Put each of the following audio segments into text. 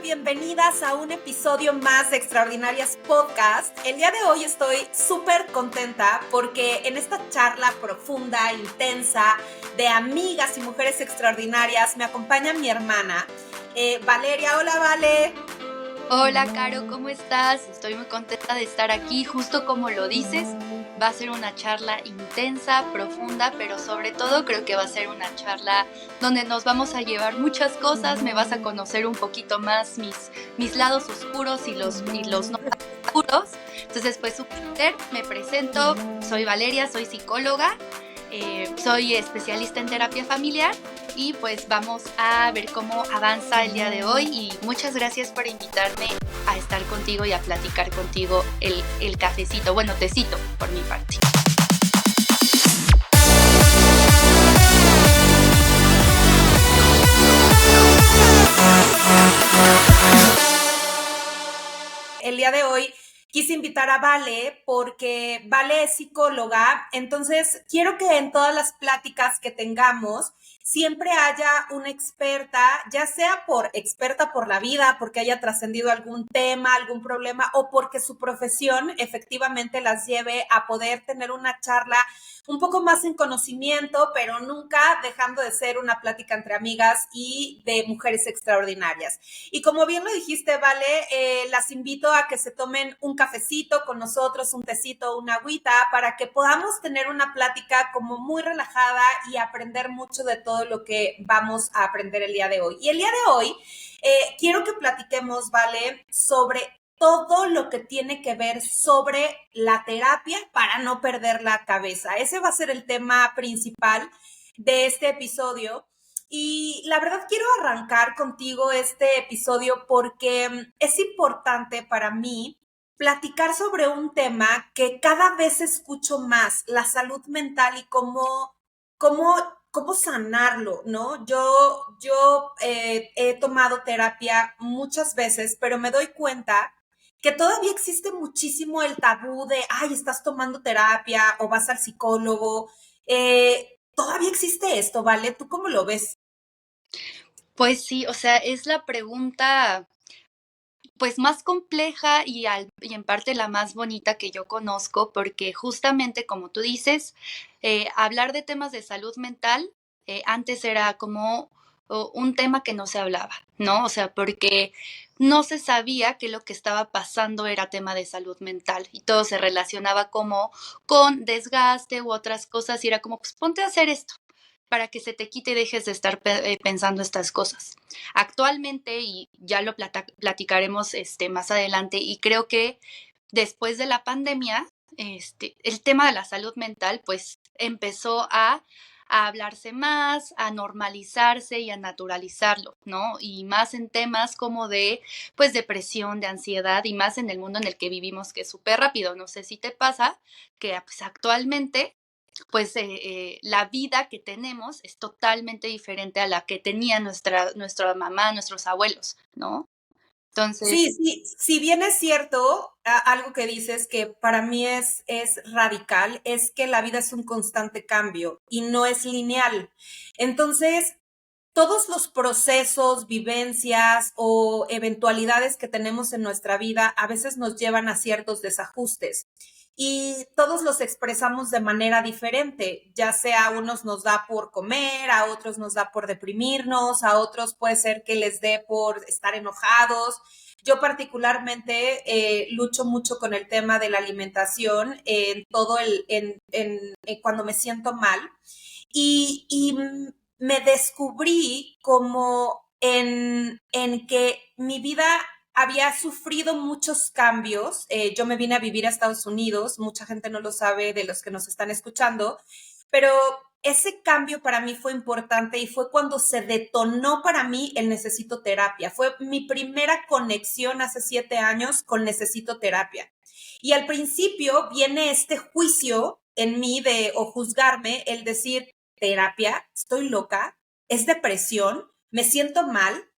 Bienvenidas a un episodio más de Extraordinarias Podcast. El día de hoy estoy súper contenta porque en esta charla profunda, intensa, de amigas y mujeres extraordinarias, me acompaña mi hermana, Valeria. Hola, Vale. Hola, Caro, ¿cómo estás? Estoy muy contenta de estar aquí, justo como lo dices. Va a ser una charla intensa, profunda, pero sobre todo creo que va a ser una charla donde nos vamos a llevar muchas cosas, me vas a conocer un poquito más mis lados oscuros y los no tan oscuros. Entonces, pues, me presento, soy Valeria, soy psicóloga, soy especialista en terapia familiar. Y pues vamos a ver cómo avanza el día de hoy y muchas gracias por invitarme a estar contigo y a platicar contigo el cafecito, bueno, tecito por mi parte. El día de hoy quise invitar a Vale porque Vale es psicóloga, entonces quiero que en todas las pláticas que tengamos siempre haya una experta, ya sea experta por la vida, porque haya trascendido algún tema, algún problema, o porque su profesión efectivamente las lleve a poder tener una charla un poco más en conocimiento, pero nunca dejando de ser una plática entre amigas y de mujeres extraordinarias. Y como bien lo dijiste, Vale, las invito a que se tomen un cafecito con nosotros, un tecito, una agüita, para que podamos tener una plática como muy relajada y aprender mucho de todo lo que vamos a aprender el día de hoy. Y el día de hoy quiero que platiquemos, Vale, sobre todo lo que tiene que ver sobre la terapia para no perder la cabeza. Ese va a ser el tema principal de este episodio. Y la verdad quiero arrancar contigo este episodio porque es importante para mí platicar sobre un tema que cada vez escucho más, la salud mental y cómo sanarlo, ¿no? Yo he tomado terapia muchas veces, pero me doy cuenta que todavía existe muchísimo el tabú de, ay, estás tomando terapia o vas al psicólogo. Todavía existe esto, ¿vale? ¿Tú cómo lo ves? Pues sí, o sea, es la pregunta pues más compleja y en parte la más bonita que yo conozco, porque justamente como tú dices, hablar de temas de salud mental antes era como un tema que no se hablaba, ¿no? O sea, porque no se sabía que lo que estaba pasando era tema de salud mental y todo se relacionaba como con desgaste u otras cosas y era como, pues ponte a hacer esto para que se te quite y dejes de estar pensando estas cosas. Actualmente, y ya lo platicaremos más adelante, y creo que después de la pandemia, el tema de la salud mental, pues empezó a hablarse más, a normalizarse y a naturalizarlo, ¿no? Y más en temas como de, pues, depresión, de ansiedad, y más en el mundo en el que vivimos, que es súper rápido. No sé si te pasa que, pues, actualmente pues la vida que tenemos es totalmente diferente a la que tenía nuestra mamá, nuestros abuelos, ¿no? Sí, Entonces, sí, si bien es cierto, algo que dices que para mí es radical, es que la vida es un constante cambio y no es lineal. Entonces, todos los procesos, vivencias o eventualidades que tenemos en nuestra vida a veces nos llevan a ciertos desajustes y todos los expresamos de manera diferente, ya sea a unos nos da por comer, a otros nos da por deprimirnos, a otros puede ser que les dé por estar enojados. Yo particularmente lucho mucho con el tema de la alimentación en todo cuando me siento mal y me descubrí como en que mi vida había sufrido muchos cambios. Yo me vine a vivir a Estados Unidos, mucha gente no lo sabe de los que nos están escuchando, pero ese cambio para mí fue importante y fue cuando se detonó para mí el necesito terapia. Fue mi primera conexión hace 7 años con necesito terapia. Y al principio viene este juicio en mí de o juzgarme, el decir, terapia, estoy loca, es depresión, me siento mal,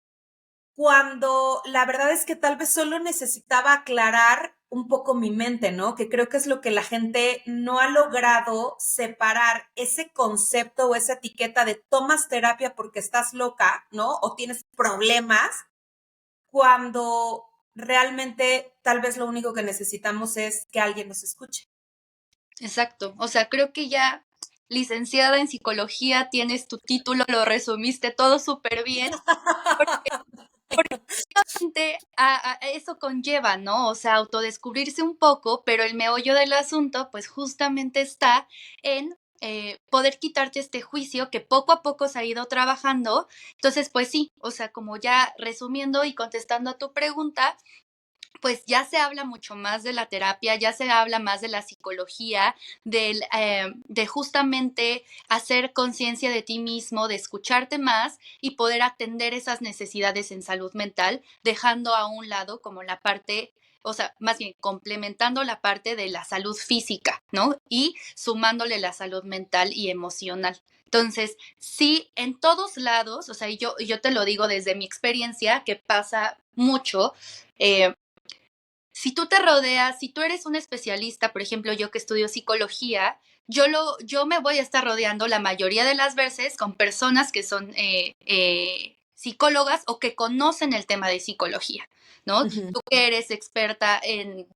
cuando la verdad es que tal vez solo necesitaba aclarar un poco mi mente, ¿no? Que creo que es lo que la gente no ha logrado separar ese concepto o esa etiqueta de tomas terapia porque estás loca, ¿no? O tienes problemas, cuando realmente tal vez lo único que necesitamos es que alguien nos escuche. Exacto. O sea, creo que ya licenciada en psicología, tienes tu título, lo resumiste todo súper bien. Porque justamente a eso conlleva, ¿no? O sea, autodescubrirse un poco, pero el meollo del asunto, pues justamente está en poder quitarte este juicio que poco a poco se ha ido trabajando. Entonces, pues sí, o sea, como ya resumiendo y contestando a tu pregunta, pues ya se habla mucho más de la terapia, ya se habla más de la psicología, de justamente hacer conciencia de ti mismo, de escucharte más y poder atender esas necesidades en salud mental, dejando a un lado como la parte, o sea, más bien complementando la parte de la salud física, ¿no? Y sumándole la salud mental y emocional. Entonces, sí, en todos lados, o sea, yo te lo digo desde mi experiencia, que pasa mucho, eh, si tú te rodeas, si tú eres un especialista, por ejemplo, yo que estudio psicología, yo me voy a estar rodeando la mayoría de las veces con personas que son psicólogas o que conocen el tema de psicología, ¿no? Ujú. Tú que eres experta en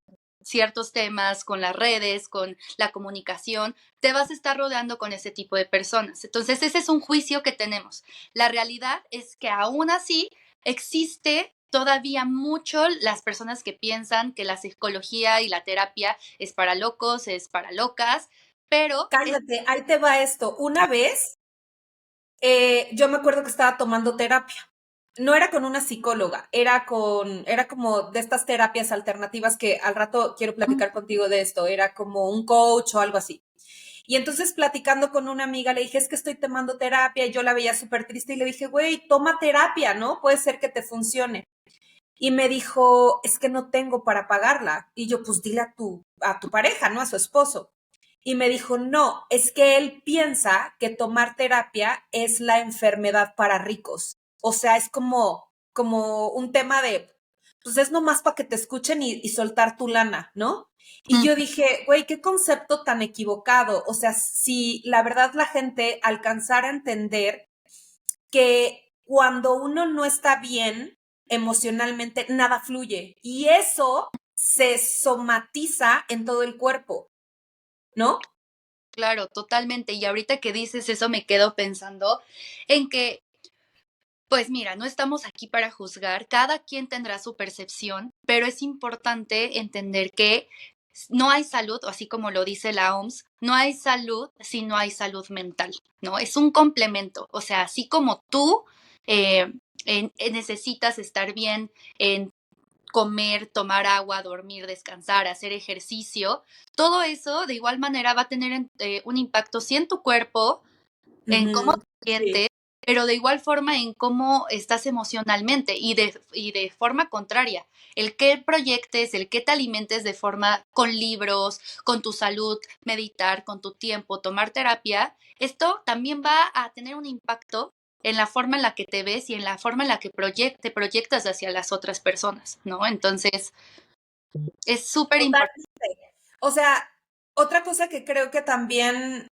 ciertos temas, con las redes, con la comunicación, te vas a estar rodeando con ese tipo de personas. Entonces, ese es un juicio que tenemos. La realidad es que aún así existe todavía mucho las personas que piensan que la psicología y la terapia es para locos, es para locas, pero es Cállate, ahí te va esto. Una vez, yo me acuerdo que estaba tomando terapia. No era con una psicóloga, era como de estas terapias alternativas que al rato quiero platicar contigo de esto, era como un coach o algo así. Y entonces platicando con una amiga le dije, es que estoy tomando terapia y yo la veía súper triste y le dije, güey, toma terapia, ¿no? Puede ser que te funcione. Y me dijo, es que no tengo para pagarla. Y yo, pues dile a tu pareja, ¿no? A su esposo. Y me dijo, no, es que él piensa que tomar terapia es la enfermedad para ricos. O sea, es como un tema de, pues es nomás para que te escuchen y soltar tu lana, ¿no? Y mm, yo dije, güey, qué concepto tan equivocado. O sea, si la verdad la gente alcanzara a entender que cuando uno no está bien emocionalmente, nada fluye. Y eso se somatiza en todo el cuerpo, ¿no? claro, totalmente. Y ahorita que dices eso me quedo pensando en que, pues mira, no estamos aquí para juzgar, cada quien tendrá su percepción, pero es importante entender que no hay salud, o así como lo dice la OMS, no hay salud si no hay salud mental, ¿no? Es un complemento, o sea, así como tú eh, necesitas estar bien en comer, tomar agua, dormir, descansar, hacer ejercicio, todo eso de igual manera va a tener un impacto sí en tu cuerpo, en cómo Ujú, te sí. sientes, pero de igual forma en cómo estás emocionalmente y de forma contraria. El que proyectes, el que te alimentes de forma con libros, con tu salud, meditar, con tu tiempo, tomar terapia, esto también va a tener un impacto en la forma en la que te ves y en la forma en la que te proyectas hacia las otras personas, ¿no? Entonces, es súper importante. Totalmente. O sea, otra cosa que creo que también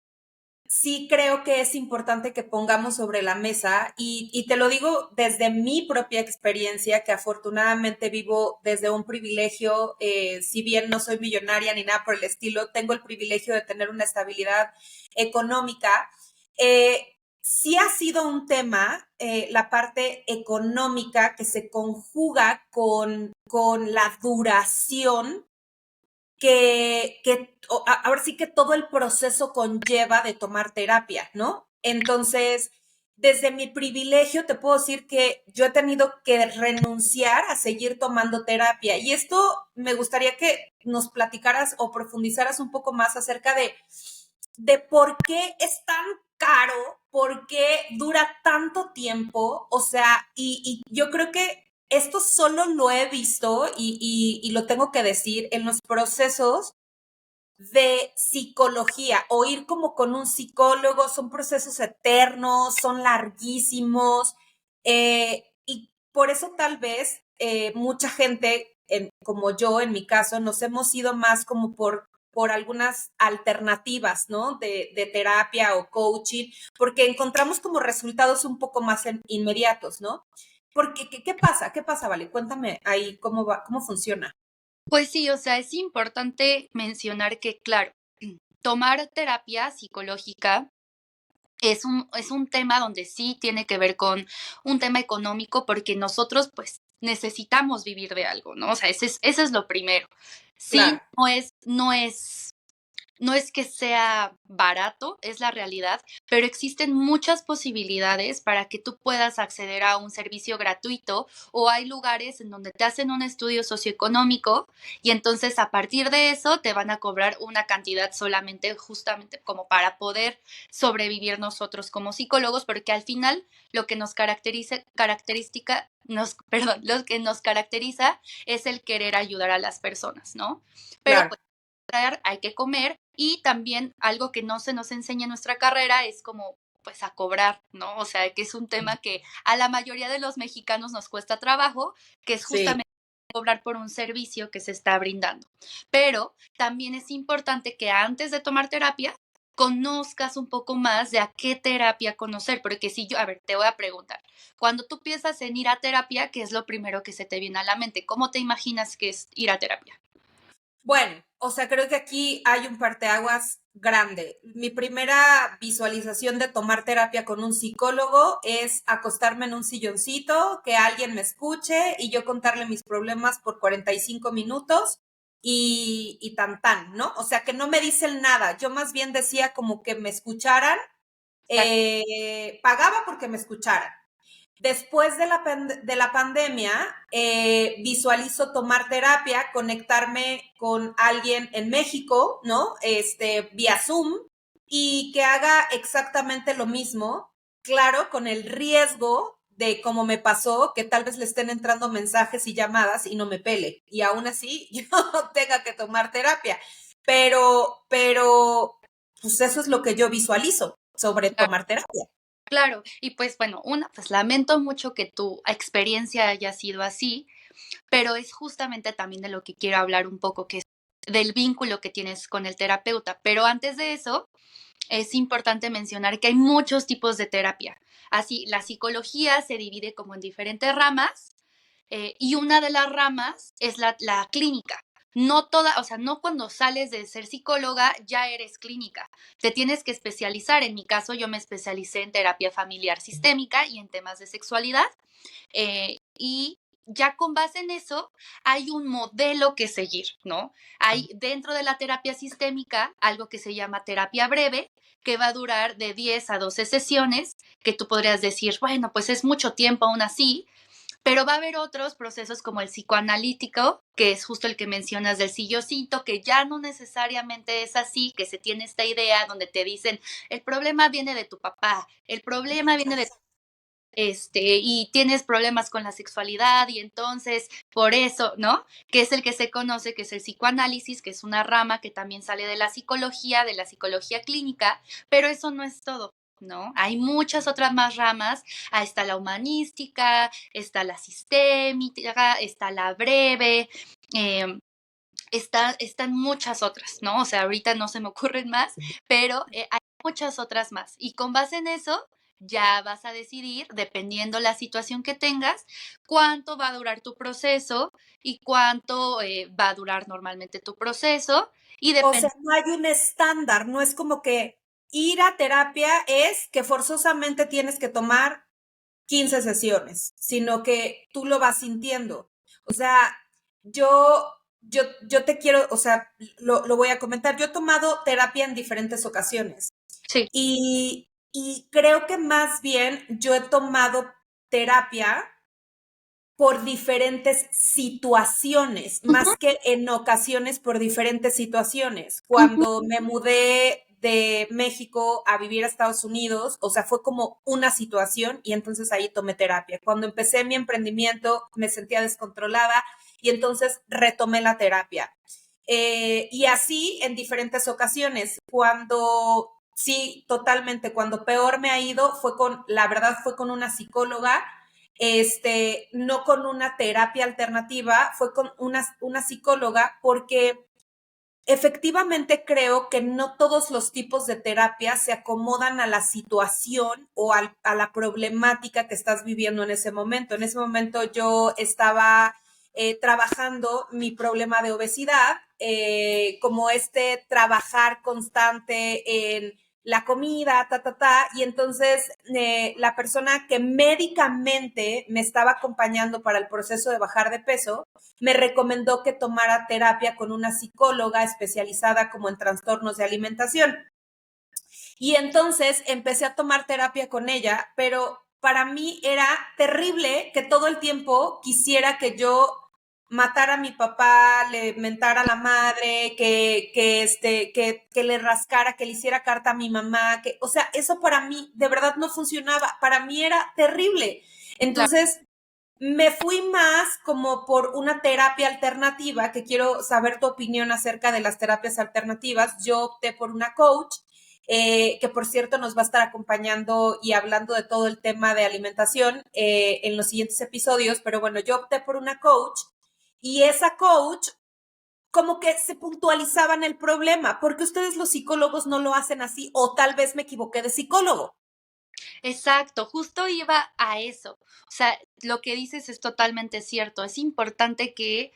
sí creo que es importante que pongamos sobre la mesa, y te lo digo desde mi propia experiencia, que afortunadamente vivo desde un privilegio, si bien no soy millonaria ni nada por el estilo, tengo el privilegio de tener una estabilidad económica. Sí ha sido un tema, la parte económica que se conjuga con la duración que ahora sí que todo el proceso conlleva de tomar terapia, ¿no? Entonces, desde mi privilegio te puedo decir que yo he tenido que renunciar a seguir tomando terapia. Y esto me gustaría que nos platicaras o profundizaras un poco más acerca de por qué es tan caro, por qué dura tanto tiempo, o sea, y yo creo que esto solo lo he visto y lo tengo que decir en los procesos de psicología o ir como con un psicólogo, son procesos eternos, son larguísimos y por eso tal vez mucha gente, como yo en mi caso, nos hemos ido más como por algunas alternativas, ¿no? De terapia o coaching, porque encontramos como resultados un poco más inmediatos, ¿no? Porque, ¿qué pasa? ¿Qué pasa, Vale? Cuéntame ahí cómo va, cómo funciona. Pues sí, o sea, es importante mencionar que, claro, tomar terapia psicológica es un tema donde sí tiene que ver con un tema económico, porque nosotros, pues, necesitamos vivir de algo, ¿no? O sea, ese es lo primero. Sí, Claro, no es que sea barato, es la realidad, pero existen muchas posibilidades para que tú puedas acceder a un servicio gratuito, o hay lugares en donde te hacen un estudio socioeconómico y entonces a partir de eso te van a cobrar una cantidad solamente justamente como para poder sobrevivir nosotros como psicólogos, porque al final lo que nos perdón, lo que nos caracteriza es el querer ayudar a las personas, ¿no? Pero claro. pues hay que comer, y también algo que no se nos enseña en nuestra carrera es como pues a cobrar, ¿no? O sea, que es un tema que a la mayoría de los mexicanos nos cuesta trabajo, que es Sí. justamente cobrar por un servicio que se está brindando. Pero también es importante que antes de tomar terapia conozcas un poco más de a qué terapia conocer, porque si yo, a ver, te voy a preguntar, cuando tú piensas en ir a terapia, ¿qué es lo primero que se te viene a la mente? ¿Cómo te imaginas que es ir a terapia? Bueno, o sea, creo que aquí hay un parteaguas grande. Mi primera visualización de tomar terapia con un psicólogo es acostarme en un silloncito, que alguien me escuche y yo contarle mis problemas por 45 minutos y tan tan, ¿no? O sea, que no me dicen nada. Yo más bien decía como que me escucharan, pagaba porque me escucharan. Después de la pandemia, visualizo tomar terapia, conectarme con alguien en México, ¿no? Vía Zoom, y que haga exactamente lo mismo, claro, con el riesgo de como me pasó, que tal vez le estén entrando mensajes y llamadas y no me pele. Y aún así yo tenga que tomar terapia. Pues eso es lo que yo visualizo sobre Claro. tomar terapia. Claro, y pues bueno, pues lamento mucho que tu experiencia haya sido así, pero es justamente también de lo que quiero hablar un poco, que es del vínculo que tienes con el terapeuta. Pero antes de eso, es importante mencionar que hay muchos tipos de terapia. Así, la psicología se divide como en diferentes ramas, y una de las ramas es la clínica. No toda, o sea, no cuando sales de ser psicóloga ya eres clínica. Te tienes que especializar. En mi caso, yo me especialicé en terapia familiar sistémica y en temas de sexualidad. Y ya con base en eso, hay un modelo que seguir, ¿no? Hay dentro de la terapia sistémica algo que se llama terapia breve, que va a durar de 10 a 12 sesiones, que tú podrías decir, bueno, pues es mucho tiempo aún así, pero va a haber otros procesos como el psicoanalítico, que es justo el que mencionas del silloncito, que ya no necesariamente es así, que se tiene esta idea donde te dicen, el problema viene de tu papá, el problema viene de y tienes problemas con la sexualidad y entonces por eso, ¿no? Que es el que se conoce, que es el psicoanálisis, que es una rama que también sale de la psicología clínica, pero eso no es todo. ¿No? Hay muchas otras más ramas. Está la humanística, está la sistémica, está la breve, eh, están muchas otras, ¿no? O sea, ahorita no se me ocurren más, pero hay muchas otras más. Y con base en eso, ya vas a decidir, dependiendo la situación que tengas, cuánto va a durar tu proceso y cuánto va a durar normalmente tu proceso. Y O sea, depende. no hay un estándar, no es como que ir a terapia es que forzosamente tienes que tomar 15 sesiones, sino que tú lo vas sintiendo. O sea, yo te quiero, o sea, lo voy a comentar. Yo he tomado terapia en diferentes ocasiones Sí. y creo que más bien yo he tomado terapia por diferentes situaciones, Ujú, más que en ocasiones por diferentes situaciones. ujú. Cuando me mudé de México a vivir a Estados Unidos, o sea, fue como una situación y entonces ahí tomé terapia. Cuando empecé mi emprendimiento me sentía descontrolada y entonces retomé la terapia. Y así en diferentes ocasiones. Cuando, sí, totalmente, cuando peor me ha ido fue con, la verdad fue con una psicóloga, no con una terapia alternativa, fue con una psicóloga porque efectivamente creo que no todos los tipos de terapia se acomodan a la situación o a la problemática que estás viviendo en ese momento. En ese momento yo estaba trabajando mi problema de obesidad, como trabajar constante en la comida, y entonces la persona que médicamente me estaba acompañando para el proceso de bajar de peso, me recomendó que tomara terapia con una psicóloga especializada como en trastornos de alimentación. Y entonces empecé a tomar terapia con ella, pero para mí era terrible que todo el tiempo quisiera que yo matara a mi papá, le mentara a la madre, que le rascara, que le hiciera carta a mi mamá, o sea, eso para mí de verdad no funcionaba, para mí era terrible. Claro. Entonces, me fui más como por una terapia alternativa, que quiero saber tu opinión acerca de las terapias alternativas. Yo opté por una coach, que por cierto nos va a estar acompañando y hablando de todo el tema de alimentación en los siguientes episodios, pero bueno, yo opté por una coach y esa coach como que se puntualizaba en el problema, porque ustedes los psicólogos no lo hacen así, o tal vez me equivoqué de psicólogo. Exacto, justo iba a eso. O sea, lo que dices es totalmente cierto. Es importante que,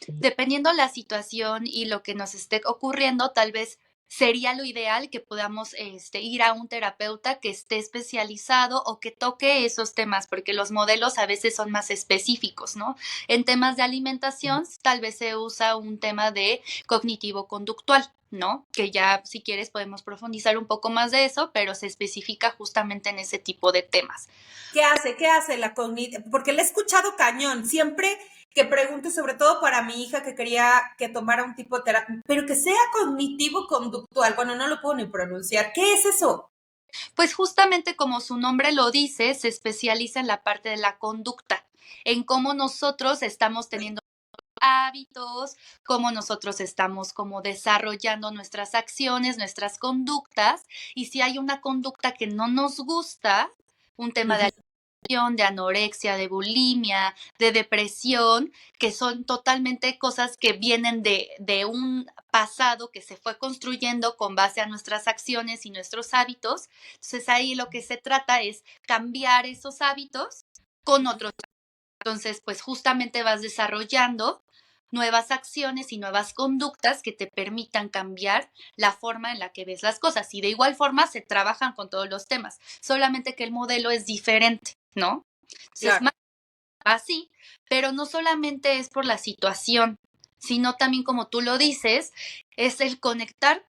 dependiendo la situación y lo que nos esté ocurriendo, tal vez sería lo ideal que podamos ir a un terapeuta que esté especializado o que toque esos temas, porque los modelos a veces son más específicos, ¿no? En temas de alimentación, tal vez se usa un tema de cognitivo-conductual, ¿no? Que ya, si quieres, podemos profundizar un poco más de eso, pero se especifica justamente en ese tipo de temas. ¿Qué hace? ¿Qué hace la cognitiva? Porque le he escuchado cañón, siempre que pregunto, sobre todo para mi hija que quería que tomara un tipo de terapia, pero que sea cognitivo-conductual. Bueno, no lo puedo ni pronunciar. ¿Qué es eso? Pues justamente como su nombre lo dice, se especializa en la parte de la conducta, en cómo nosotros estamos teniendo hábitos, cómo nosotros estamos como desarrollando nuestras acciones, nuestras conductas, y si hay una conducta que no nos gusta, un tema de alimentación, de anorexia, de bulimia, de depresión, que son totalmente cosas que vienen de un pasado que se fue construyendo con base a nuestras acciones y nuestros hábitos. Entonces ahí lo que se trata es cambiar esos hábitos con otros. Entonces, pues justamente vas desarrollando nuevas acciones y nuevas conductas que te permitan cambiar la forma en la que ves las cosas. Y de igual forma se trabajan con todos los temas, solamente que el modelo es diferente, ¿no? Entonces, Claro. más así, pero no solamente es por la situación, sino también, como tú lo dices, es el conectar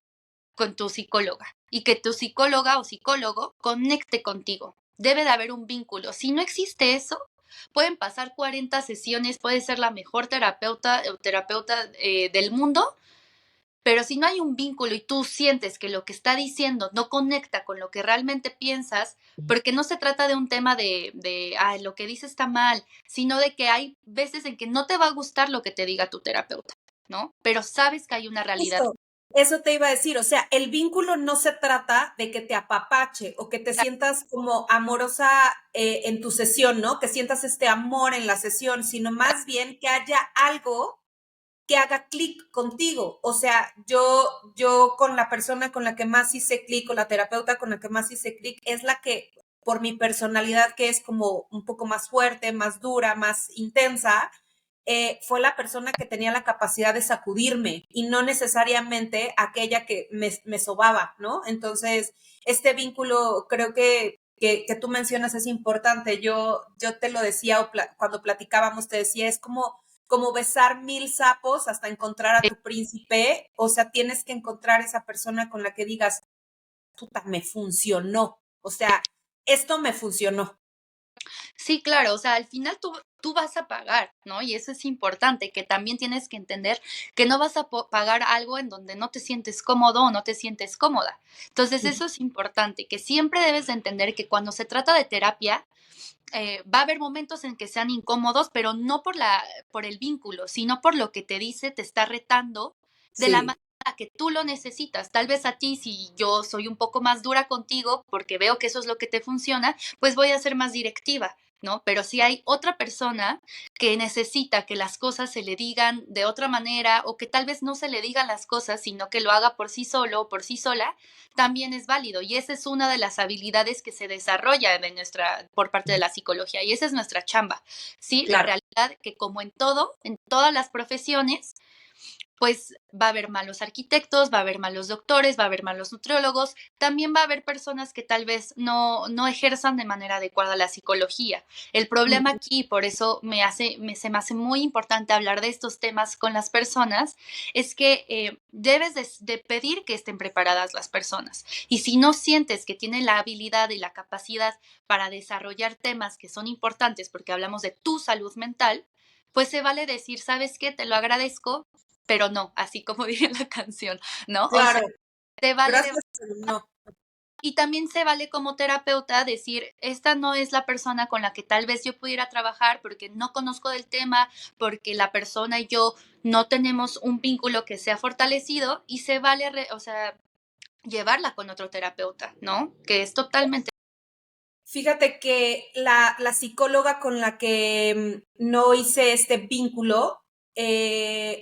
con tu psicóloga y que tu psicóloga o psicólogo conecte contigo. Debe de haber un vínculo. Si no existe eso, pueden pasar 40 sesiones, puede ser la mejor terapeuta o terapeuta del mundo, pero si no hay un vínculo y tú sientes que lo que está diciendo no conecta con lo que realmente piensas, porque no se trata de un tema ay, lo que dice está mal, sino de que hay veces en que no te va a gustar lo que te diga tu terapeuta, ¿no? Pero sabes que hay una realidad. Justo, eso te iba a decir, o sea, el vínculo no se trata de que te apapache o que te sientas como amorosa en tu sesión, ¿no? Que sientas este amor en la sesión, sino más bien que haya algo que haga clic contigo. O sea, yo con la persona con la que más hice clic, o la terapeuta con la que más hice clic, es la que, por mi personalidad, que es como un poco más fuerte, más dura, más intensa, fue la persona que tenía la capacidad de sacudirme y no necesariamente aquella que me sobaba, ¿no? Entonces, este vínculo creo que tú mencionas es importante. Yo te lo decía cuando platicábamos, te decía, es como besar 1000 sapos hasta encontrar a tu príncipe. O sea, tienes que encontrar esa persona con la que digas, puta, me funcionó. O sea, esto me funcionó. Sí, claro, o sea, al final tú vas a pagar, ¿no? Y eso es importante, que también tienes que entender que no vas a pagar algo en donde no te sientes cómodo o no te sientes cómoda. Entonces, eso es importante, que siempre debes de entender que cuando se trata de terapia, va a haber momentos en que sean incómodos, pero no por el vínculo, sino por lo que te dice, te está retando de la Sí. manera que tú lo necesitas. Tal vez a ti, si yo soy un poco más dura contigo, porque veo que eso es lo que te funciona, pues voy a ser más directiva. ¿no? Pero si hay otra persona que necesita que las cosas se le digan de otra manera o que tal vez no se le digan las cosas, sino que lo haga por sí solo o por sí sola, también es válido. Y esa es una de las habilidades que se desarrolla por parte de la psicología. Y esa es nuestra chamba, ¿sí? La Claro. realidad que como en todo, en todas las profesiones, pues va a haber malos arquitectos, va a haber malos doctores, va a haber malos nutriólogos, también va a haber personas que tal vez no ejerzan de manera adecuada la psicología. El problema aquí, por eso se me hace muy importante hablar de estos temas con las personas, es que debes de pedir que estén preparadas las personas. Y si no sientes que tienen la habilidad y la capacidad para desarrollar temas que son importantes, porque hablamos de tu salud mental, pues se vale decir, ¿sabes qué? Te lo agradezco, pero no, así como dice la canción, ¿no? O sea, Claro, se vale gracias, pero no. y también se vale como terapeuta decir, esta no es la persona con la que tal vez yo pudiera trabajar porque no conozco del tema, porque la persona y yo no tenemos un vínculo que sea fortalecido y se vale, o sea, llevarla con otro terapeuta, ¿no? Que es totalmente. Fíjate que la psicóloga con la que no hice este vínculo,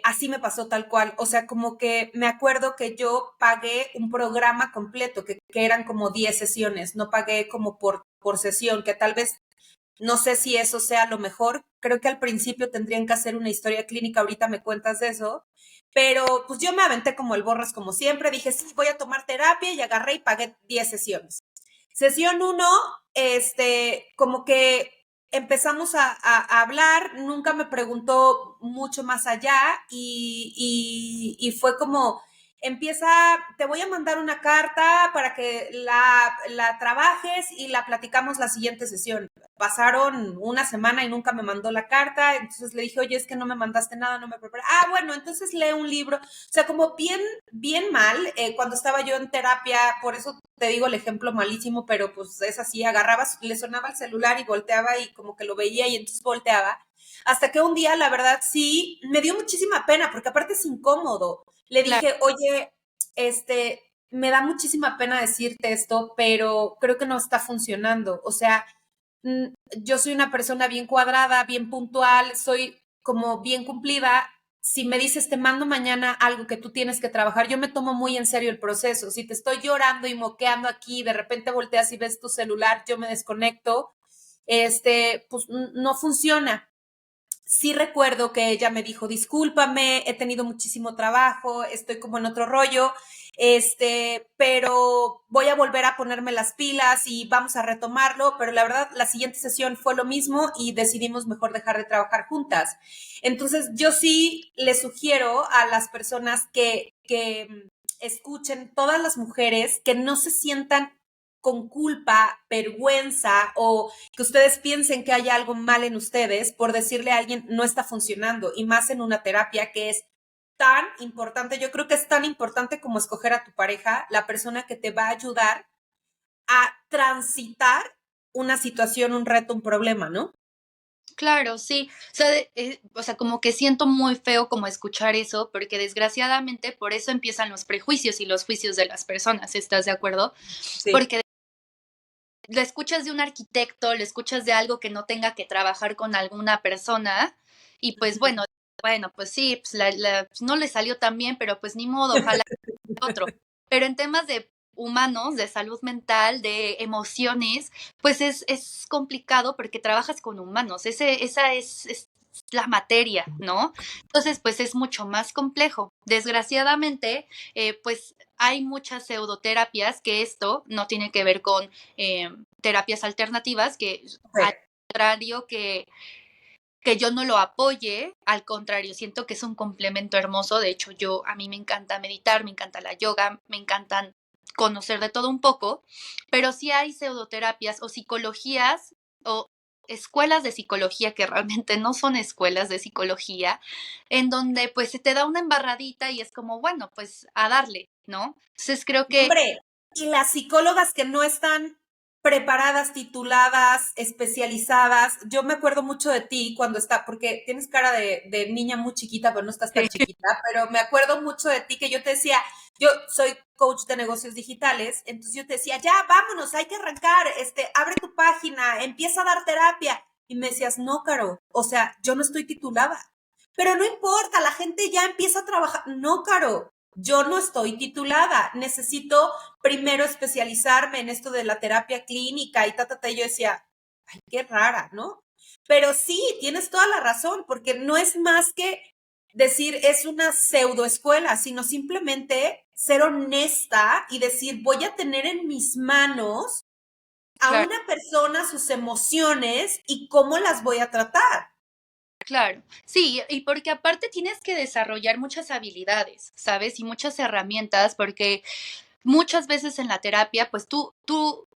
así me pasó tal cual. O sea, como que me acuerdo que yo pagué un programa completo, que eran como 10 sesiones, no pagué como por sesión, que tal vez no sé si eso sea lo mejor. Creo que al principio tendrían que hacer una historia clínica, ahorita me cuentas de eso. Pero pues yo me aventé como el borras como siempre, dije, sí, voy a tomar terapia y agarré y pagué 10 sesiones. Sesión uno, como que empezamos a hablar, nunca me preguntó mucho más allá y fue como, empieza, te voy a mandar una carta para que la trabajes y la platicamos la siguiente sesión. Pasaron una semana y nunca me mandó la carta, entonces le dije, oye, es que no me mandaste nada, no me preparé. Ah, bueno, entonces lee un libro. O sea, como bien mal, cuando estaba yo en terapia, por eso te digo el ejemplo malísimo, pero pues es así, agarraba, le sonaba el celular y volteaba y como que lo veía y entonces volteaba. Hasta que un día, la verdad, sí, me dio muchísima pena, porque aparte es incómodo. Le Claro, dije, oye, me da muchísima pena decirte esto, pero creo que no está funcionando. O sea, yo soy una persona bien cuadrada, bien puntual, soy como bien cumplida. Si me dices, te mando mañana algo que tú tienes que trabajar, yo me tomo muy en serio el proceso. Si te estoy llorando y moqueando aquí, de repente volteas y ves tu celular, yo me desconecto, pues no funciona. Sí recuerdo que ella me dijo, discúlpame, he tenido muchísimo trabajo, estoy como en otro rollo, pero voy a volver a ponerme las pilas y vamos a retomarlo, pero la verdad, la siguiente sesión fue lo mismo y decidimos mejor dejar de trabajar juntas. Entonces, yo sí le sugiero a las personas que escuchen, todas las mujeres, que no se sientan con culpa, vergüenza o que ustedes piensen que hay algo mal en ustedes por decirle a alguien no está funcionando y más en una terapia que es tan importante. Yo creo que es tan importante como escoger a tu pareja, la persona que te va a ayudar a transitar una situación, un reto, un problema, ¿no? claro, sí. O sea, como que siento muy feo como escuchar eso, porque desgraciadamente por eso empiezan los prejuicios y los juicios de las personas, ¿estás de acuerdo? Sí. Porque lo escuchas de un arquitecto, lo escuchas de algo que no tenga que trabajar con alguna persona y pues bueno, pues sí, pues pues no le salió tan bien, pero pues ni modo, ojalá otro. Pero en temas de humanos, de salud mental, de emociones, pues es complicado porque trabajas con humanos, esa es la materia, ¿no? Entonces, pues es mucho más complejo. Desgraciadamente, pues hay muchas pseudoterapias que esto no tiene que ver con terapias alternativas, que al Okay. contrario que yo no lo apoye, al contrario, siento que es un complemento hermoso. De hecho, a mí me encanta meditar, me encanta la yoga, me encantan conocer de todo un poco, pero sí hay pseudoterapias o psicologías o escuelas de psicología que realmente no son escuelas de psicología, en donde pues se te da una embarradita y es como, bueno, pues a darle, ¿no? Entonces creo No, que hombre, y las psicólogas que no están preparadas, tituladas, especializadas. Yo me acuerdo mucho de ti cuando está, porque tienes cara de niña muy chiquita, pero no estás tan chiquita, pero me acuerdo mucho de ti que yo te decía, yo soy coach de negocios digitales, entonces yo te decía, ya, vámonos, hay que arrancar, abre tu página, empieza a dar terapia. Y me decías, no, Caro, o sea, yo no estoy titulada. Pero no importa, la gente ya empieza a trabajar. No, Caro, yo no estoy titulada. Necesito primero especializarme en esto de la terapia clínica y Y yo decía, ay, qué rara, ¿no? Pero sí, tienes toda la razón, porque no es más que decir es una pseudoescuela, sino simplemente ser honesta y decir, voy a tener en mis manos a Claro, una persona sus emociones y cómo las voy a tratar. claro. Sí, y porque aparte tienes que desarrollar muchas habilidades, ¿sabes? Y muchas herramientas, porque muchas veces en la terapia, pues tú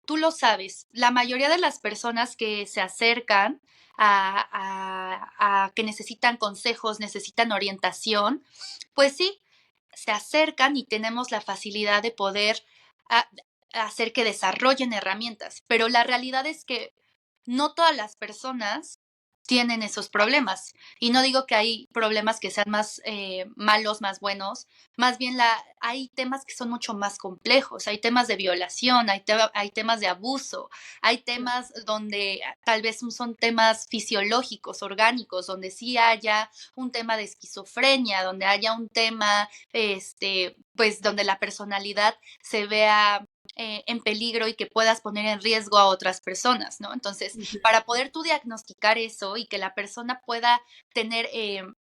lo sabes, la mayoría de las personas que se acercan a que necesitan consejos, necesitan orientación, pues sí, se acercan y tenemos la facilidad de poder a- hacer que desarrollen herramientas, pero la realidad es que no todas las personas tienen esos problemas. Y no digo que hay problemas que sean más malos, más buenos, más bien hay temas que son mucho más complejos, hay temas de violación, hay temas de abuso, hay temas donde tal vez son temas fisiológicos, orgánicos, donde sí haya un tema de esquizofrenia, donde haya un tema, pues donde la personalidad se vea en peligro y que puedas poner en riesgo a otras personas, ¿no? Entonces, para poder tú diagnosticar eso y que la persona pueda tener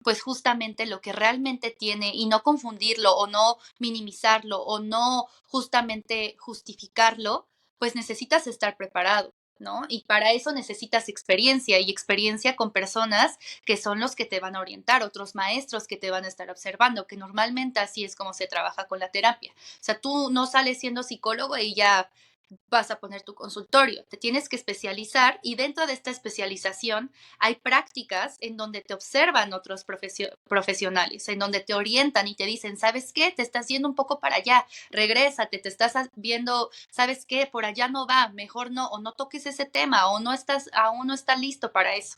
pues justamente lo que realmente tiene y no confundirlo o no minimizarlo o no justamente justificarlo, pues necesitas estar preparado, ¿no? Y para eso necesitas experiencia y experiencia con personas que son los que te van a orientar, otros maestros que te van a estar observando, que normalmente así es como se trabaja con la terapia. O sea, tú no sales siendo psicólogo y ya vas a poner tu consultorio, te tienes que especializar y dentro de esta especialización hay prácticas en donde te observan otros profesionales, en donde te orientan y te dicen, ¿sabes qué? Te estás yendo un poco para allá, regrésate, te estás viendo, ¿sabes qué? Por allá no va, mejor no, o no toques ese tema, o no estás, aún no está listo para eso.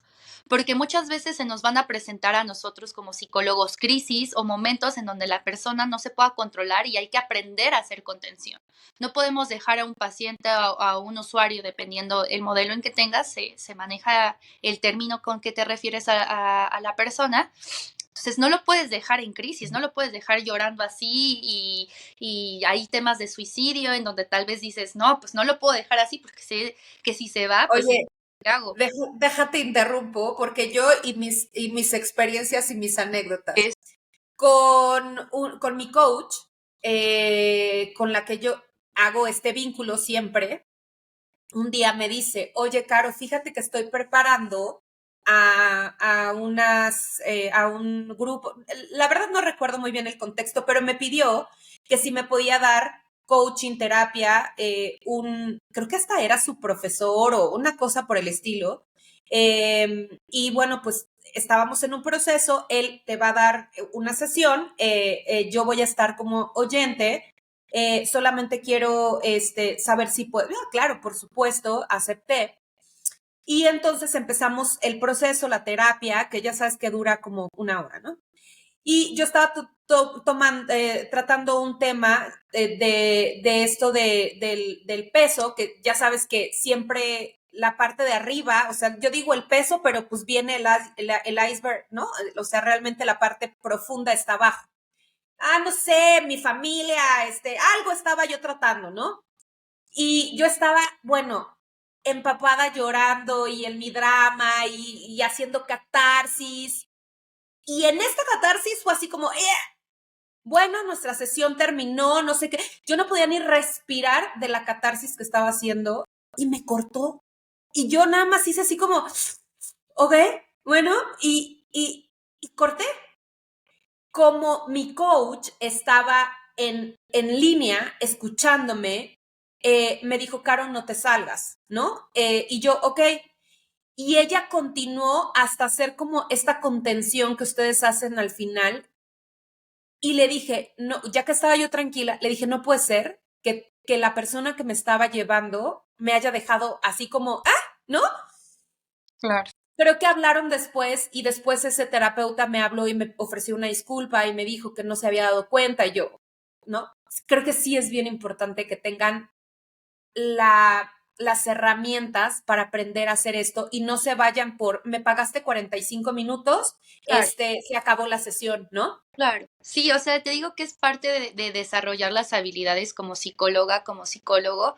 Porque muchas veces se nos van a presentar a nosotros como psicólogos crisis o momentos en donde la persona no se pueda controlar y hay que aprender a hacer contención. No podemos dejar a un paciente, a un usuario, dependiendo el modelo en que tengas, se maneja el término con que te refieres a la persona. Entonces no lo puedes dejar en crisis, no lo puedes dejar llorando así y hay temas de suicidio en donde tal vez dices, no, pues no lo puedo dejar así porque sé que si se va, pues Oye, ¿qué hago? déjate interrumpo porque yo y mis experiencias y mis anécdotas Es, con mi coach, con la que yo hago este vínculo siempre, un día me dice, oye, Caro, fíjate que estoy preparando a un grupo. La verdad no recuerdo muy bien el contexto, pero me pidió que si me podía dar coaching, terapia, creo que hasta era su profesor o una cosa por el estilo. Y bueno, pues estábamos en un proceso, él te va a dar una sesión, yo voy a estar como oyente, solamente quiero saber si puedo. Ah, claro, por supuesto, acepté. Y entonces empezamos el proceso, la terapia, que ya sabes que dura como una hora, ¿no? Y yo estaba tratando un tema de esto del peso, que ya sabes que siempre la parte de arriba, o sea, yo digo el peso, pero pues viene el iceberg, ¿no? O sea, realmente la parte profunda está abajo. Ah, no sé, mi familia, algo estaba yo tratando, ¿no? Y yo estaba, bueno, empapada llorando y en mi drama y haciendo catarsis. Y en esta catarsis fue así como, bueno, nuestra sesión terminó, no sé qué. Yo no podía ni respirar de la catarsis que estaba haciendo y me cortó. Y yo nada más hice así como, ok, bueno, y corté. Como mi coach estaba en línea escuchándome, me dijo, Caro, no te salgas, ¿no? Y yo, ok. Y ella continuó hasta hacer como esta contención que ustedes hacen al final. Y le dije, no, ya que estaba yo tranquila, le dije, no puede ser que la persona que me estaba llevando me haya dejado así como, ¿no? claro. Creo que hablaron después y después ese terapeuta me habló y me ofreció una disculpa y me dijo que no se había dado cuenta y yo, ¿no? Creo que sí es bien importante que tengan la las herramientas para aprender a hacer esto y no se vayan por, me pagaste 45 minutos, Claro. se acabó la sesión, ¿no? Claro, sí, o sea, te digo que es parte de desarrollar las habilidades como psicóloga, como psicólogo,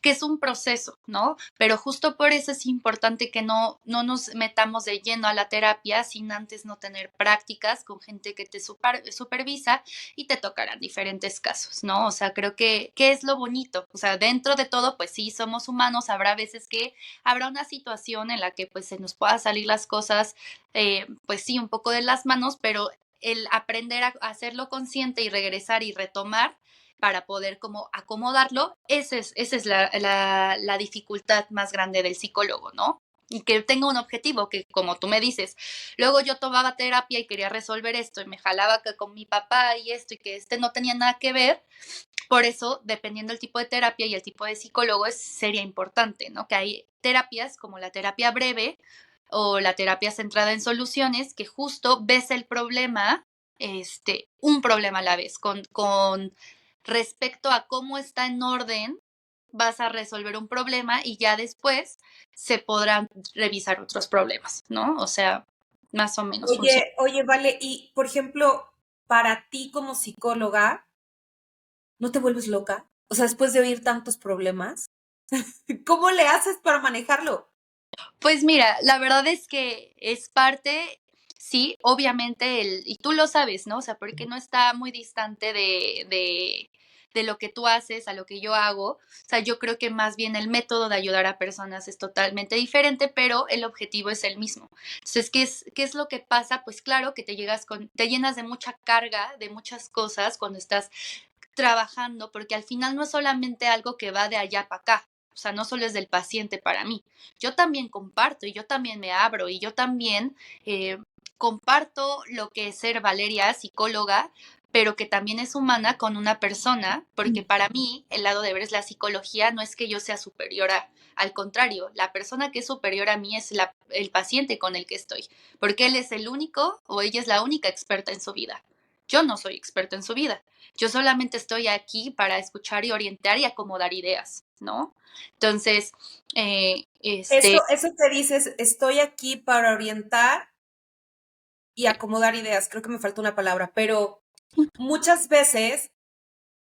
que es un proceso, ¿no? Pero justo por eso es importante que no nos metamos de lleno a la terapia sin antes no tener prácticas con gente que te supervisa y te tocarán diferentes casos, ¿no? O sea, creo que es lo bonito, o sea, dentro de todo, pues sí, somos humanos, habrá veces que habrá una situación en la que pues se nos pueda salir las cosas, pues sí, un poco de las manos, pero el aprender a hacerlo consciente y regresar y retomar para poder como acomodarlo, esa es la dificultad más grande del psicólogo, ¿no? Y que tenga un objetivo, que como tú me dices, luego yo tomaba terapia y quería resolver esto y me jalaba que con mi papá y esto y que este no tenía nada que ver, por eso, dependiendo del tipo de terapia y el tipo de psicólogo, sería importante, ¿no? Que hay terapias como la terapia breve o la terapia centrada en soluciones, que justo ves el problema, un problema a la vez, con respecto a cómo está en orden, vas a resolver un problema y ya después se podrán revisar otros problemas, ¿no? O sea, más o menos funciona. Oye, vale, y por ejemplo, para ti como psicóloga, ¿no te vuelves loca? O sea, después de oír tantos problemas, ¿cómo le haces para manejarlo? Pues mira, la verdad es que es parte, sí, obviamente, y tú lo sabes, ¿no? O sea, porque no está muy distante de lo que tú haces a lo que yo hago. O sea, yo creo que más bien el método de ayudar a personas es totalmente diferente, pero el objetivo es el mismo. Entonces, qué es lo que pasa? Pues claro que te llenas de mucha carga, de muchas cosas cuando estás trabajando, porque al final no es solamente algo que va de allá para acá. O sea, no solo es del paciente para mí. Yo también comparto y yo también me abro y yo también comparto lo que es ser Valeria, psicóloga, pero que también es humana con una persona, porque para mí el lado de ver es la psicología, no es que yo sea superior al contrario, la persona que es superior a mí es el paciente con el que estoy, porque él es el único o ella es la única experta en su vida. Yo no soy experta en su vida. Yo solamente estoy aquí para escuchar y orientar y acomodar ideas, ¿no? Entonces, Eso que dices, estoy aquí para orientar y acomodar ideas. Creo que me falta una palabra, pero muchas veces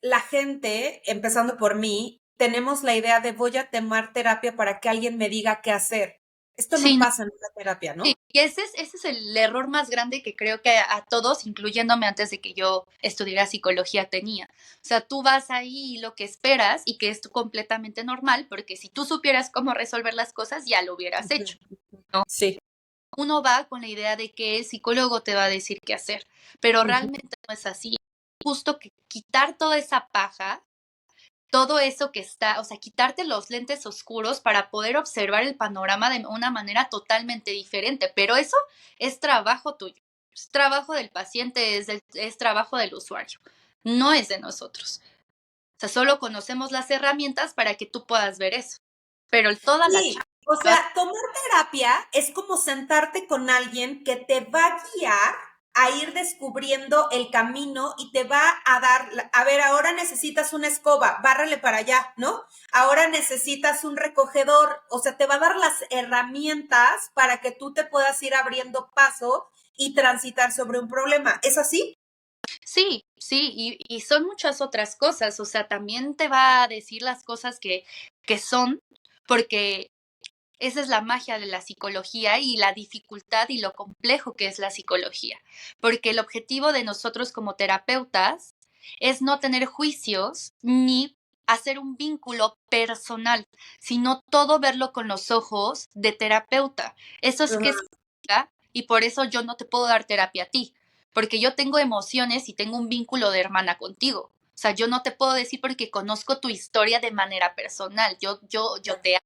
la gente, empezando por mí, tenemos la idea de voy a tomar terapia para que alguien me diga qué hacer. Esto no sí, no, pasa en la terapia, sí, ¿no? y ese es el error más grande que creo que a todos, incluyéndome antes de que yo estudiara psicología, tenía. O sea, tú vas ahí y lo que esperas y que es completamente normal, porque si tú supieras cómo resolver las cosas, ya lo hubieras Ujú, hecho. ujú. Sí. Uno va con la idea de que el psicólogo te va a decir qué hacer, pero Ujú. realmente no es así. Justo que quitar toda esa paja, todo eso que está, o sea, quitarte los lentes oscuros para poder observar el panorama de una manera totalmente diferente, pero eso es trabajo tuyo, es trabajo del paciente, es trabajo del usuario, no es de nosotros. O sea, solo conocemos las herramientas para que tú puedas ver eso, pero toda la Sí, o chamba, sea, tomar terapia es como sentarte con alguien que te va a guiar a ir descubriendo el camino y te va a dar, a ver, ahora necesitas una escoba, bárrale para allá, ¿no? Ahora necesitas un recogedor, o sea, te va a dar las herramientas para que tú te puedas ir abriendo paso y transitar sobre un problema. ¿Es así? sí, sí, y son muchas otras cosas, o sea, también te va a decir las cosas que son, porque esa es la magia de la psicología y la dificultad y lo complejo que es la psicología, porque el objetivo de nosotros como terapeutas es no tener juicios ni hacer un vínculo personal, sino todo verlo con los ojos de terapeuta. Eso es que es Ajá. y por eso yo no te puedo dar terapia a ti, porque yo tengo emociones y tengo un vínculo de hermana contigo. O sea, yo no te puedo decir porque conozco tu historia de manera personal. Yo te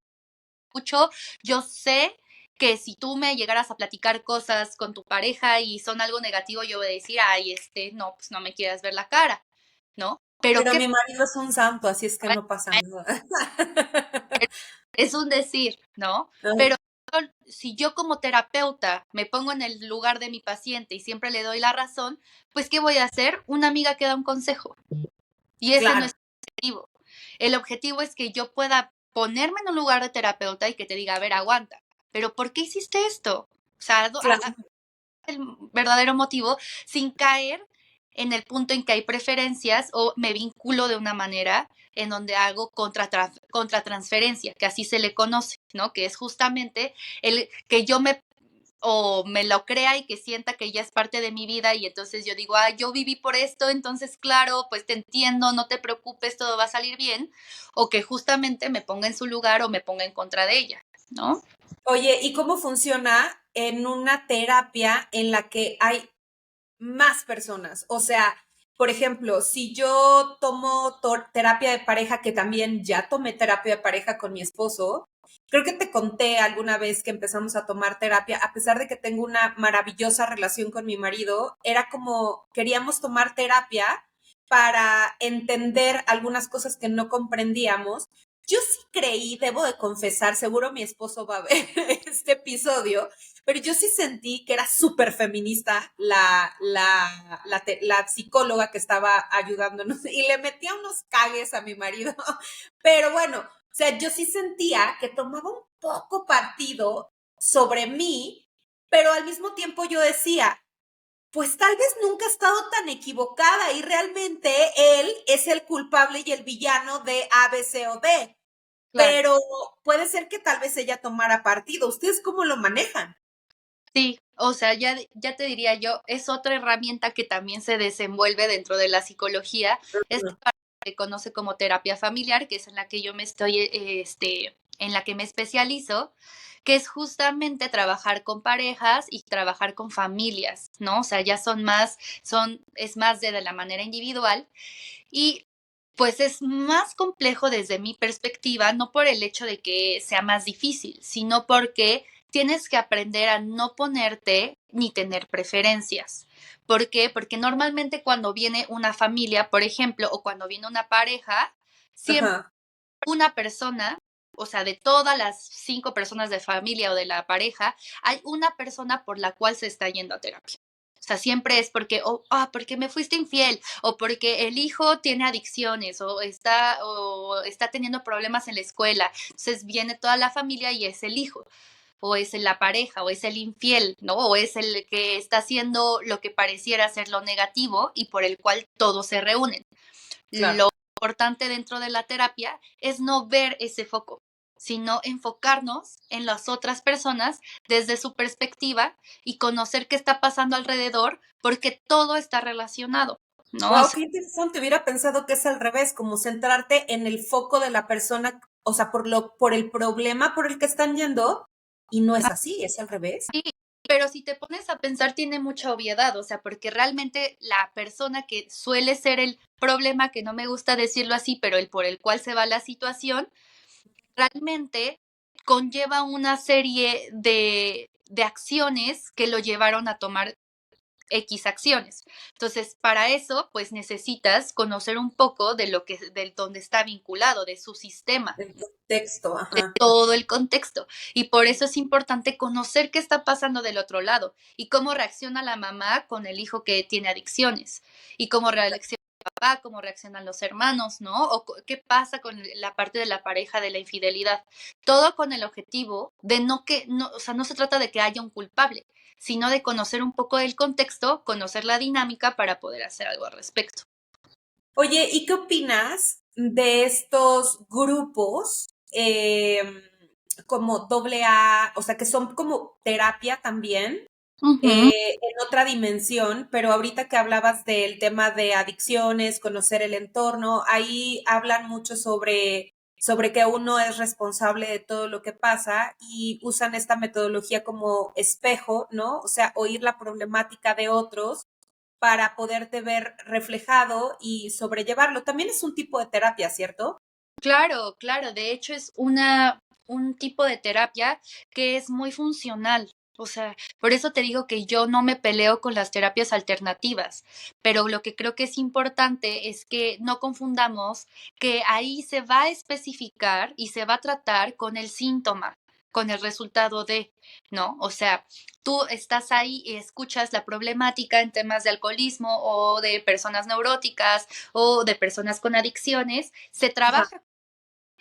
escucho, yo sé que si tú me llegaras a platicar cosas con tu pareja y son algo negativo, yo voy a decir, ay, no, pues no me quieras ver la cara, ¿no? Pero Pero qué mi marido es un santo, así es que no pasa nada. es un decir, ¿no? Pero si yo como terapeuta me pongo en el lugar de mi paciente y siempre le doy la razón, pues ¿qué voy a hacer? Una amiga que da un consejo. Y ese no Claro. es el objetivo. El objetivo es que yo pueda ponerme en un lugar de terapeuta y que te diga, a ver, aguanta, pero ¿por qué hiciste esto? O sea, Claro. el verdadero motivo sin caer en el punto en que hay preferencias o me vinculo de una manera en donde hago contratransferencia, que así se le conoce, ¿no? Que es justamente el que yo me lo crea y que sienta que ya es parte de mi vida y entonces yo digo, yo viví por esto, entonces claro, pues te entiendo, no te preocupes, todo va a salir bien, o que justamente me ponga en su lugar o me ponga en contra de ella, ¿no? Oye, ¿y cómo funciona en una terapia en la que hay más personas? O sea, por ejemplo, si yo tomo terapia de pareja, que también ya tomé terapia de pareja con mi esposo, creo que te conté alguna vez que empezamos a tomar terapia, a pesar de que tengo una maravillosa relación con mi marido, era como queríamos tomar terapia para entender algunas cosas que no comprendíamos. Yo sí creí, debo de confesar, seguro mi esposo va a ver este episodio, pero yo sí sentí que era súper feminista la psicóloga que estaba ayudándonos y le metía unos cagues a mi marido. Pero bueno, o sea, yo sí sentía que tomaba un poco partido sobre mí, pero al mismo tiempo yo decía, pues tal vez nunca ha estado tan equivocada y realmente él es el culpable y el villano de A, B, C o D. Claro. Pero puede ser que tal vez ella tomara partido. ¿Ustedes cómo lo manejan? Sí, o sea, ya te diría yo, es otra herramienta que también se desenvuelve dentro de la psicología, esta parte que se conoce como terapia familiar, que es en la que yo me estoy, en la que me especializo, que es justamente trabajar con parejas y trabajar con familias, ¿no? O sea, ya es más de la manera individual y pues es más complejo desde mi perspectiva, no por el hecho de que sea más difícil, sino porque tienes que aprender a no ponerte ni tener preferencias. ¿Por qué? Porque normalmente cuando viene una familia, por ejemplo, o cuando viene una pareja, siempre Ajá. una persona, o sea, de todas las 5 personas de familia o de la pareja, hay una persona por la cual se está yendo a terapia. O sea, siempre es porque, porque me fuiste infiel, o porque el hijo tiene adicciones, o está teniendo problemas en la escuela. Entonces viene toda la familia y es el hijo, o es la pareja, o es el infiel, ¿no? O es el que está haciendo lo que pareciera ser lo negativo y por el cual todos se reúnen. Claro. Lo importante dentro de la terapia es no ver ese foco, sino enfocarnos en las otras personas desde su perspectiva y conocer qué está pasando alrededor, porque todo está relacionado, ¿no? O Wow, sea, qué interesante. Hubiera pensado que es al revés, como centrarte en el foco de la persona, o sea, por el problema por el que están yendo, y no es así, es al revés. sí, pero si te pones a pensar tiene mucha obviedad, o sea, porque realmente la persona que suele ser el problema, que no me gusta decirlo así, pero el por el cual se va la situación, realmente conlleva una serie de acciones que lo llevaron a tomar X acciones. Entonces, para eso, pues necesitas conocer un poco de donde está vinculado, de su sistema, El contexto, ajá. todo el contexto. Y por eso es importante conocer qué está pasando del otro lado y cómo reacciona la mamá con el hijo que tiene adicciones y cómo reacciona el papá, cómo reaccionan los hermanos, ¿no? O qué pasa con la parte de la pareja de la infidelidad. Todo con el objetivo de o sea, no se trata de que haya un culpable, sino de conocer un poco el contexto, conocer la dinámica para poder hacer algo al respecto. Oye, ¿y qué opinas de estos grupos como doble A, o sea, que son como terapia también, Ujú. en otra dimensión, pero ahorita que hablabas del tema de adicciones, conocer el entorno, ahí hablan mucho sobre que uno es responsable de todo lo que pasa y usan esta metodología como espejo, ¿no? O sea, oír la problemática de otros para poderte ver reflejado y sobrellevarlo. También es un tipo de terapia, ¿cierto? Claro, claro. De hecho, es un tipo de terapia que es muy funcional. O sea, por eso te digo que yo no me peleo con las terapias alternativas, pero lo que creo que es importante es que no confundamos que ahí se va a especificar y se va a tratar con el síntoma, con el resultado de, ¿no? O sea, tú estás ahí y escuchas la problemática en temas de alcoholismo o de personas neuróticas o de personas con adicciones, se Ajá. trabaja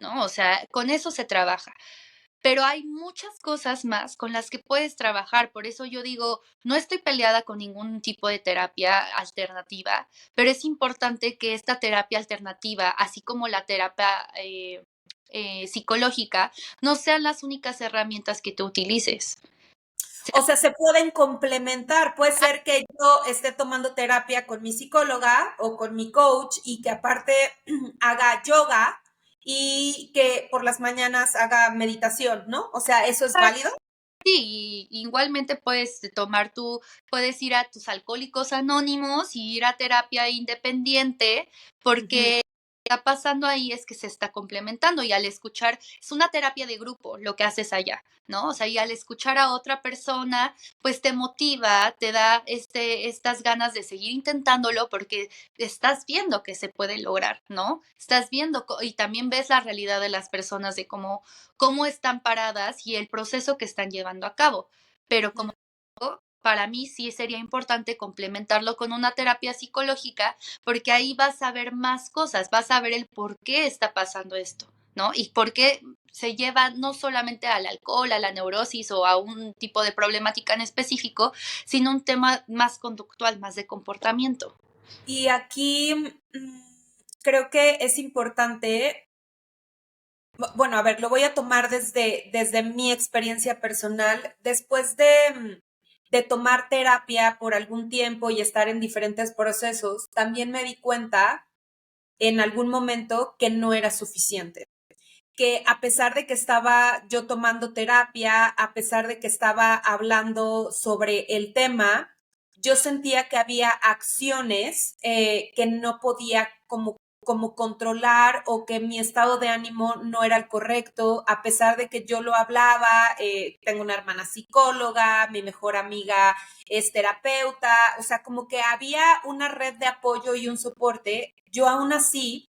¿no? O sea, con eso se trabaja. Pero hay muchas cosas más con las que puedes trabajar. Por eso yo digo, no estoy peleada con ningún tipo de terapia alternativa, pero es importante que esta terapia alternativa, así como la terapia psicológica, no sean las únicas herramientas que tú utilices. O sea, se pueden complementar. Puede ser que yo esté tomando terapia con mi psicóloga o con mi coach y que aparte haga yoga y que por las mañanas haga meditación, ¿no? O sea, ¿eso es válido? Sí, y igualmente puedes ir a tus alcohólicos anónimos y ir a terapia independiente, Ujú. porque está pasando ahí es que se está complementando y al escuchar, es una terapia de grupo lo que haces allá, ¿no? O sea, y al escuchar a otra persona, pues te motiva, te da estas ganas de seguir intentándolo porque estás viendo que se puede lograr, ¿no? Estás viendo y también ves la realidad de las personas de cómo están paradas y el proceso que están llevando a cabo. Pero como digo, para mí sí sería importante complementarlo con una terapia psicológica porque ahí vas a ver más cosas, vas a ver el por qué está pasando esto, ¿no? Y por qué se lleva no solamente al alcohol, a la neurosis o a un tipo de problemática en específico, sino un tema más conductual, más de comportamiento. Y aquí creo que es importante, bueno, a ver, lo voy a tomar desde mi experiencia personal. Después de tomar terapia por algún tiempo y estar en diferentes procesos, también me di cuenta en algún momento que no era suficiente, que a pesar de que estaba yo tomando terapia, a pesar de que estaba hablando sobre el tema, yo sentía que había acciones que no podía como controlar o que mi estado de ánimo no era el correcto, a pesar de que yo lo hablaba, tengo una hermana psicóloga, mi mejor amiga es terapeuta, o sea, como que había una red de apoyo y un soporte, yo aún así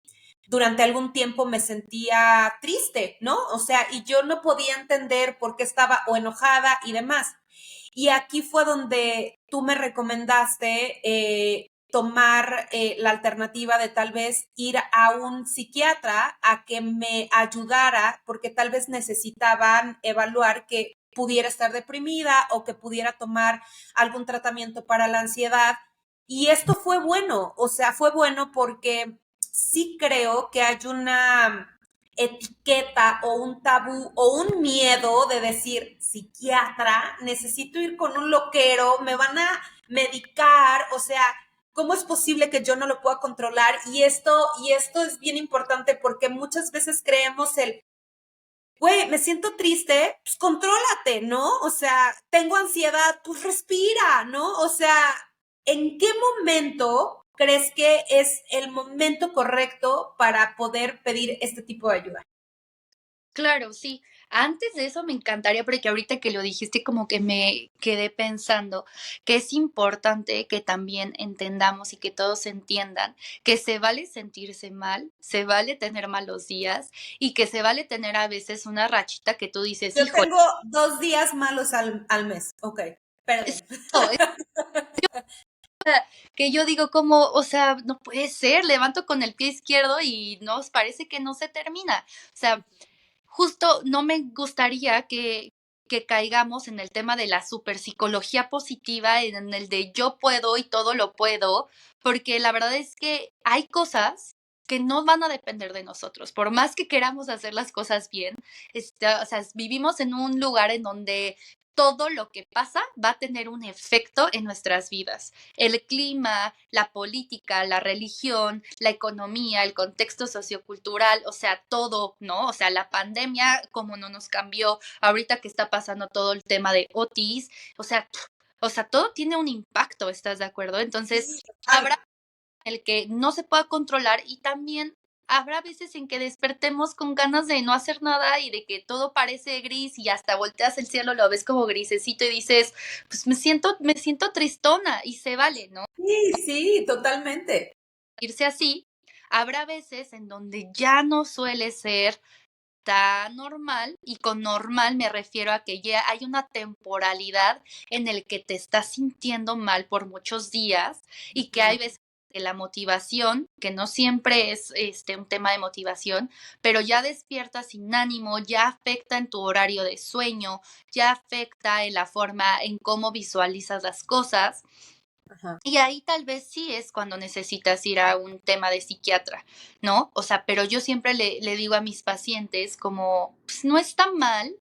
durante algún tiempo me sentía triste, ¿no? O sea, y yo no podía entender por qué estaba o enojada y demás. Y aquí fue donde tú me recomendaste tomar la alternativa de tal vez ir a un psiquiatra a que me ayudara, porque tal vez necesitaban evaluar que pudiera estar deprimida o que pudiera tomar algún tratamiento para la ansiedad. Y esto fue bueno, o sea, fue bueno porque sí creo que hay una etiqueta o un tabú o un miedo de decir, psiquiatra, necesito ir con un loquero, me van a medicar, o sea, ¿cómo es posible que yo no lo pueda controlar? Y esto es bien importante porque muchas veces creemos güey, me siento triste, pues contrólate, ¿no? O sea, tengo ansiedad, pues respira, ¿no? O sea, ¿en qué momento crees que es el momento correcto para poder pedir este tipo de ayuda? Claro, sí. Antes de eso me encantaría, porque ahorita que lo dijiste, como que me quedé pensando que es importante que también entendamos y que todos entiendan que se vale sentirse mal, se vale tener malos días y que se vale tener a veces una rachita que tú dices, Yo híjole, tengo 2 días malos al mes. Ok, es perdón. esto, que yo digo como, o sea, no puede ser, levanto con el pie izquierdo y nos parece que no se termina. O sea, justo no me gustaría que caigamos en el tema de la superpsicología positiva, en el de yo puedo y todo lo puedo, porque la verdad es que hay cosas que no van a depender de nosotros, por más que queramos hacer las cosas bien, o sea, vivimos en un lugar en donde todo lo que pasa va a tener un efecto en nuestras vidas. El clima, la política, la religión, la economía, el contexto sociocultural, o sea, todo, ¿no? O sea, la pandemia, como no nos cambió, ahorita que está pasando todo el tema de Otis, o sea, todo tiene un impacto, ¿estás de acuerdo? Entonces, Sí, habrá total. el que no se pueda controlar y también habrá veces en que despertemos con ganas de no hacer nada y de que todo parece gris y hasta volteas el cielo, lo ves como grisecito y dices, pues me siento tristona y se vale, ¿no? Sí, sí, totalmente. Irse así, habrá veces en donde ya no suele ser tan normal y con normal me refiero a que ya hay una temporalidad en el que te estás sintiendo mal por muchos días y que hay veces que la motivación, que no siempre es un tema de motivación, pero ya despiertas sin ánimo, ya afecta en tu horario de sueño, ya afecta en la forma en cómo visualizas las cosas. Ajá. Y ahí tal vez sí es cuando necesitas ir a un tema de psiquiatra, ¿no? O sea, pero yo siempre le digo a mis pacientes como, pues no está mal,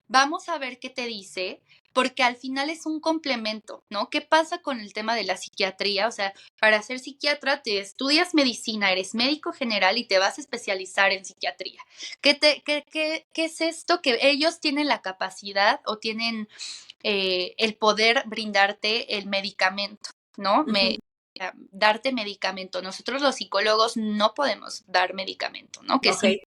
vamos a ver qué te dice, porque al final es un complemento, ¿no? ¿Qué pasa con el tema de la psiquiatría? O sea, para ser psiquiatra te estudias medicina, eres médico general y te vas a especializar en psiquiatría. ¿Qué es esto? Que ellos tienen la capacidad o tienen el poder brindarte el medicamento, ¿no? Ujú. Darte medicamento. Nosotros los psicólogos no podemos dar medicamento, ¿no? Que Ok. sí.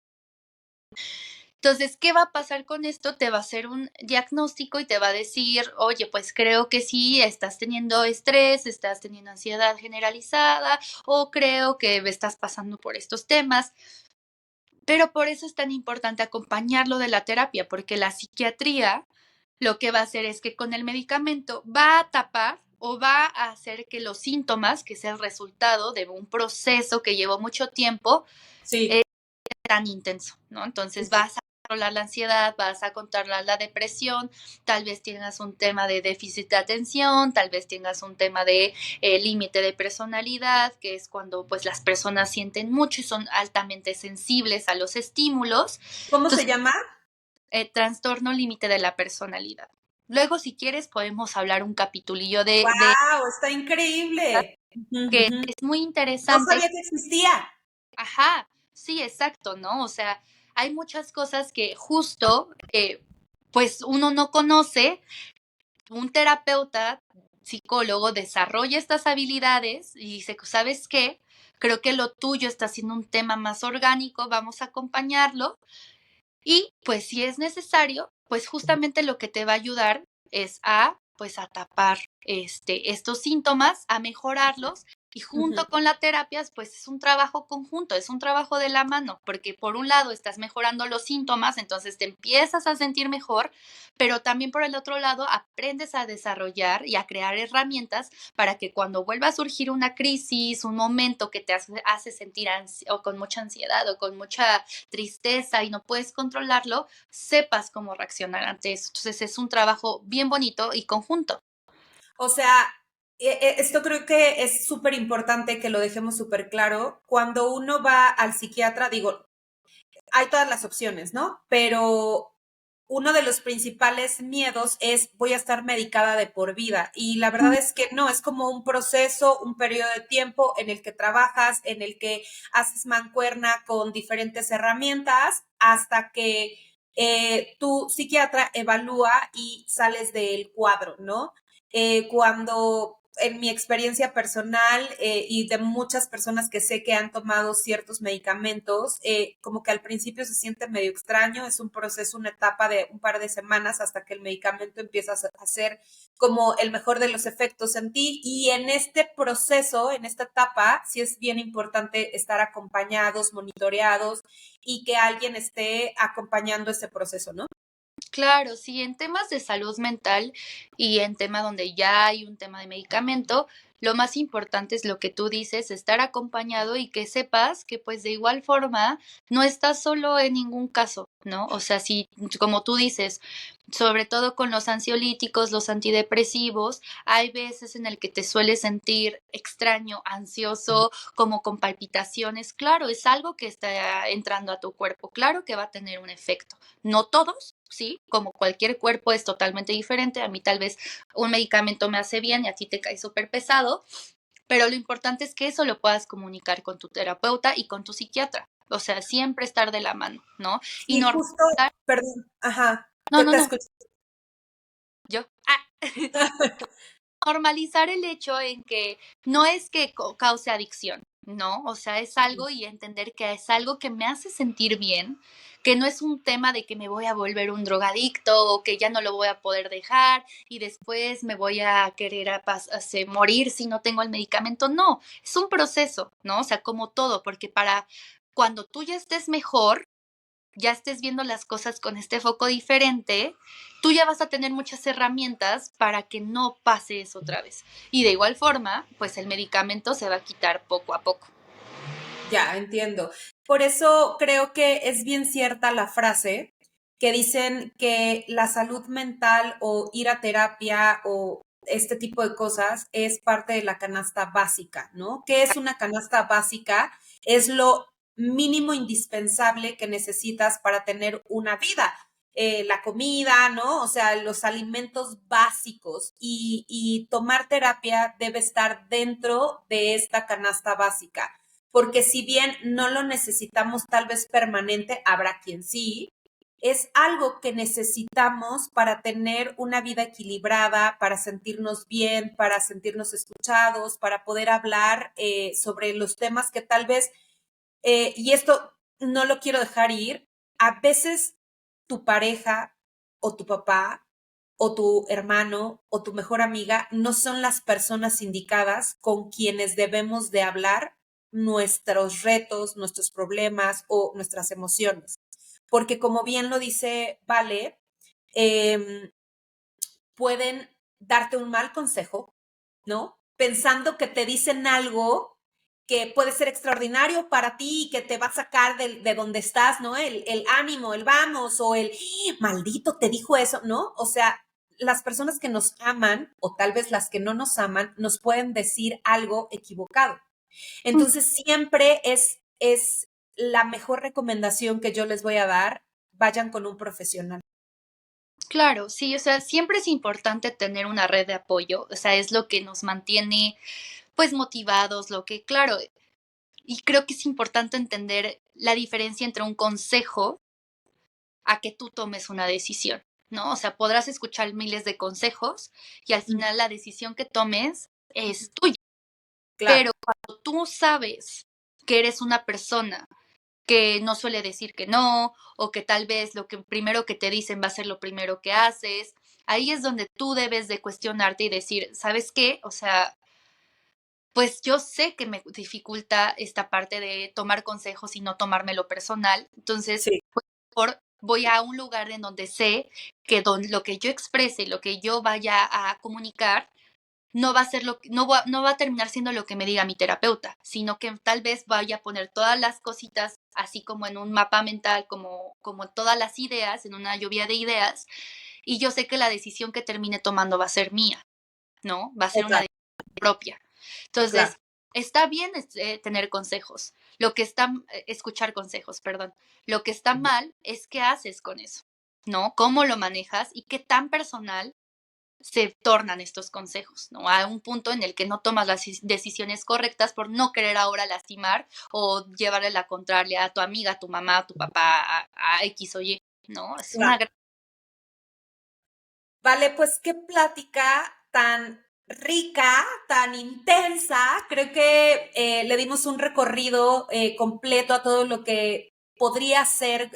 Entonces, ¿qué va a pasar con esto? Te va a hacer un diagnóstico y te va a decir, oye, pues creo que sí, estás teniendo estrés, estás teniendo ansiedad generalizada o creo que estás pasando por estos temas. Pero por eso es tan importante acompañarlo de la terapia, porque la psiquiatría lo que va a hacer es que con el medicamento va a tapar o va a hacer que los síntomas, que es el resultado de un proceso que llevó mucho tiempo, Sí, tan intenso, ¿no? sí, Entonces sí. vas a controlar la ansiedad, vas a controlar la depresión, tal vez tengas un tema de déficit de atención, tal vez tengas un tema de límite de personalidad, que es cuando pues las personas sienten mucho y son altamente sensibles a los estímulos. ¿Cómo se Entonces, llama? trastorno límite de la personalidad. Luego, si quieres, podemos hablar un capitulillo de ¡Wow! Está increíble. Ujú, que ujú. es muy No interesante. sabía que existía. Ajá, sí, exacto, ¿no? O sea, hay muchas cosas que justo, pues uno no conoce. Un terapeuta, psicólogo, desarrolla estas habilidades y dice, ¿sabes qué? Creo que lo tuyo está siendo un tema más orgánico, vamos a acompañarlo. Y pues si es necesario, pues justamente lo que te va a ayudar es a pues a tapar estos síntomas, a mejorarlos y Ujú. junto con la terapia, pues es un trabajo conjunto, es un trabajo de la mano, porque por un lado estás mejorando los síntomas, entonces te empiezas a sentir mejor, pero también por el otro lado aprendes a desarrollar y a crear herramientas para que cuando vuelva a surgir una crisis, un momento que te hace sentir o con mucha ansiedad o con mucha tristeza y no puedes controlarlo, sepas cómo reaccionar ante eso. Entonces es un trabajo bien bonito y conjunto. O sea, esto creo que es súper importante que lo dejemos súper claro. Cuando uno va al psiquiatra, digo, hay todas las opciones, ¿no? Pero uno de los principales miedos es voy a estar medicada de por vida. Y la verdad es que no, es como un proceso, un periodo de tiempo en el que trabajas, en el que haces mancuerna con diferentes herramientas hasta que tu psiquiatra evalúa y sales del cuadro, ¿no? Cuando en mi experiencia personal y de muchas personas que sé que han tomado ciertos medicamentos, como que al principio se siente medio extraño, es un proceso, una etapa de un par de semanas hasta que el medicamento empieza a hacer como el mejor de los efectos en ti y en este proceso, en esta etapa, sí es bien importante estar acompañados, monitoreados y que alguien esté acompañando ese proceso, ¿no? Claro, sí, en temas de salud mental y en tema donde ya hay un tema de medicamento, lo más importante es lo que tú dices, estar acompañado y que sepas que pues de igual forma no estás solo en ningún caso, ¿no? O sea, si como tú dices, sobre todo con los ansiolíticos, los antidepresivos, hay veces en el que te sueles sentir extraño, ansioso, como con palpitaciones. Claro, es algo que está entrando a tu cuerpo, claro que va a tener un efecto. No todos, sí, como cualquier cuerpo es totalmente diferente. A mí tal vez un medicamento me hace bien y a ti te cae súper pesado, pero lo importante es que eso lo puedas comunicar con tu terapeuta y con tu psiquiatra. O sea, siempre estar de la mano, ¿no? Y Sí, justo, normalizar, perdón, ajá, no, te, no, te no, escucho. yo. Normalizar el hecho en que no es que cause adicción, ¿no? O sea, es algo y entender que es algo que me hace sentir bien, que no es un tema de que me voy a volver un drogadicto o que ya no lo voy a poder dejar y después me voy a querer morir si no tengo el medicamento. No, es un proceso, ¿no? O sea, como todo, porque para cuando tú ya estés mejor, ya estés viendo las cosas con este foco diferente, tú ya vas a tener muchas herramientas para que no pase eso otra vez. Y de igual forma, pues el medicamento se va a quitar poco a poco. Ya, entiendo. Por eso creo que es bien cierta la frase que dicen que la salud mental o ir a terapia o este tipo de cosas es parte de la canasta básica, ¿no? ¿Qué es una canasta básica? Es lo mínimo indispensable que necesitas para tener una vida. La comida, ¿no? O sea, los alimentos básicos y tomar terapia debe estar dentro de esta canasta básica porque si bien no lo necesitamos tal vez permanente, habrá quien sí, es algo que necesitamos para tener una vida equilibrada, para sentirnos bien, para sentirnos escuchados, para poder hablar sobre los temas que tal vez, y esto no lo quiero dejar ir, a veces tu pareja o tu papá o tu hermano o tu mejor amiga no son las personas indicadas con quienes debemos de hablar nuestros retos, nuestros problemas o nuestras emociones. Porque como bien lo dice Vale, eh, pueden darte un mal consejo, ¿no? Pensando que te dicen algo que puede ser extraordinario para ti y que te va a sacar de donde estás, ¿no? El ánimo, el vamos o el maldito te dijo eso, ¿no? O sea, las personas que nos aman o tal vez las que no nos aman nos pueden decir algo equivocado. Entonces, siempre es la mejor recomendación que yo les voy a dar, vayan con un profesional. Claro, sí, o sea, siempre es importante tener una red de apoyo, o sea, es lo que nos mantiene pues motivados, lo que, claro, y creo que es importante entender la diferencia entre un consejo a que tú tomes una decisión, ¿no? O sea, podrás escuchar miles de consejos y al final la decisión que tomes es tuya, Claro, pero cuando tú sabes que eres una persona que no suele decir que no, o que tal vez lo que primero que te dicen va a ser lo primero que haces, ahí es donde tú debes de cuestionarte y decir, ¿sabes qué? O sea, pues yo sé que me dificulta esta parte de tomar consejos y no tomármelo personal, entonces sí, mejor voy a un lugar en donde sé que lo que yo exprese, lo que yo vaya a comunicar, no va a ser no va a terminar siendo lo que me diga mi terapeuta, sino que tal vez vaya a poner todas las cositas así como en un mapa mental, como todas las ideas, en una lluvia de ideas, y yo sé que la decisión que termine tomando va a ser mía, ¿no? Va a ser una exacto, decisión propia. claro. Entonces, está bien tener consejos, escuchar consejos, perdón. Lo que está mal es qué haces con eso, ¿no? ¿Cómo lo manejas y qué tan personal se tornan estos consejos, ¿no? A un punto en el que no tomas las decisiones correctas por no querer ahora lastimar o llevarle la contraria a tu amiga, a tu mamá, a tu papá, a X o Y, ¿no? Es una Claro. gran... Vale, pues qué plática tan rica, tan intensa. Creo que le dimos un recorrido completo a todo lo que podría ser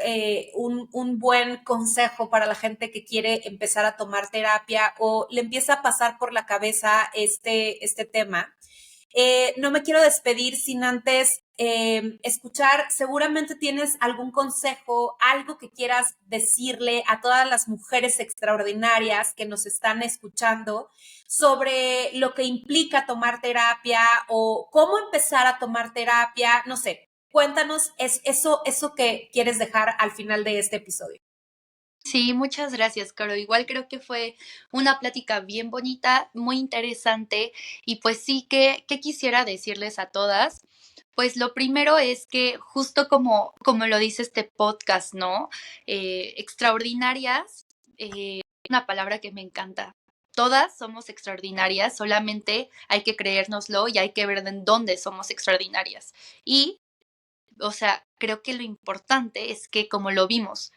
un buen consejo para la gente que quiere empezar a tomar terapia o le empieza a pasar por la cabeza este tema. No me quiero despedir sin antes escuchar, seguramente tienes algún consejo, algo que quieras decirle a todas las mujeres extraordinarias que nos están escuchando sobre lo que implica tomar terapia o cómo empezar a tomar terapia, no sé, cuéntanos eso que quieres dejar al final de este episodio. Sí, muchas gracias, Caro. Igual creo que fue una plática bien bonita, muy interesante y pues sí que quisiera decirles a todas. Pues lo primero es que justo como lo dice este podcast, ¿no? Extraordinarias, una palabra que me encanta. Todas somos extraordinarias, solamente hay que creérnoslo y hay que ver en dónde somos extraordinarias. Y, o sea, creo que lo importante es que como lo vimos,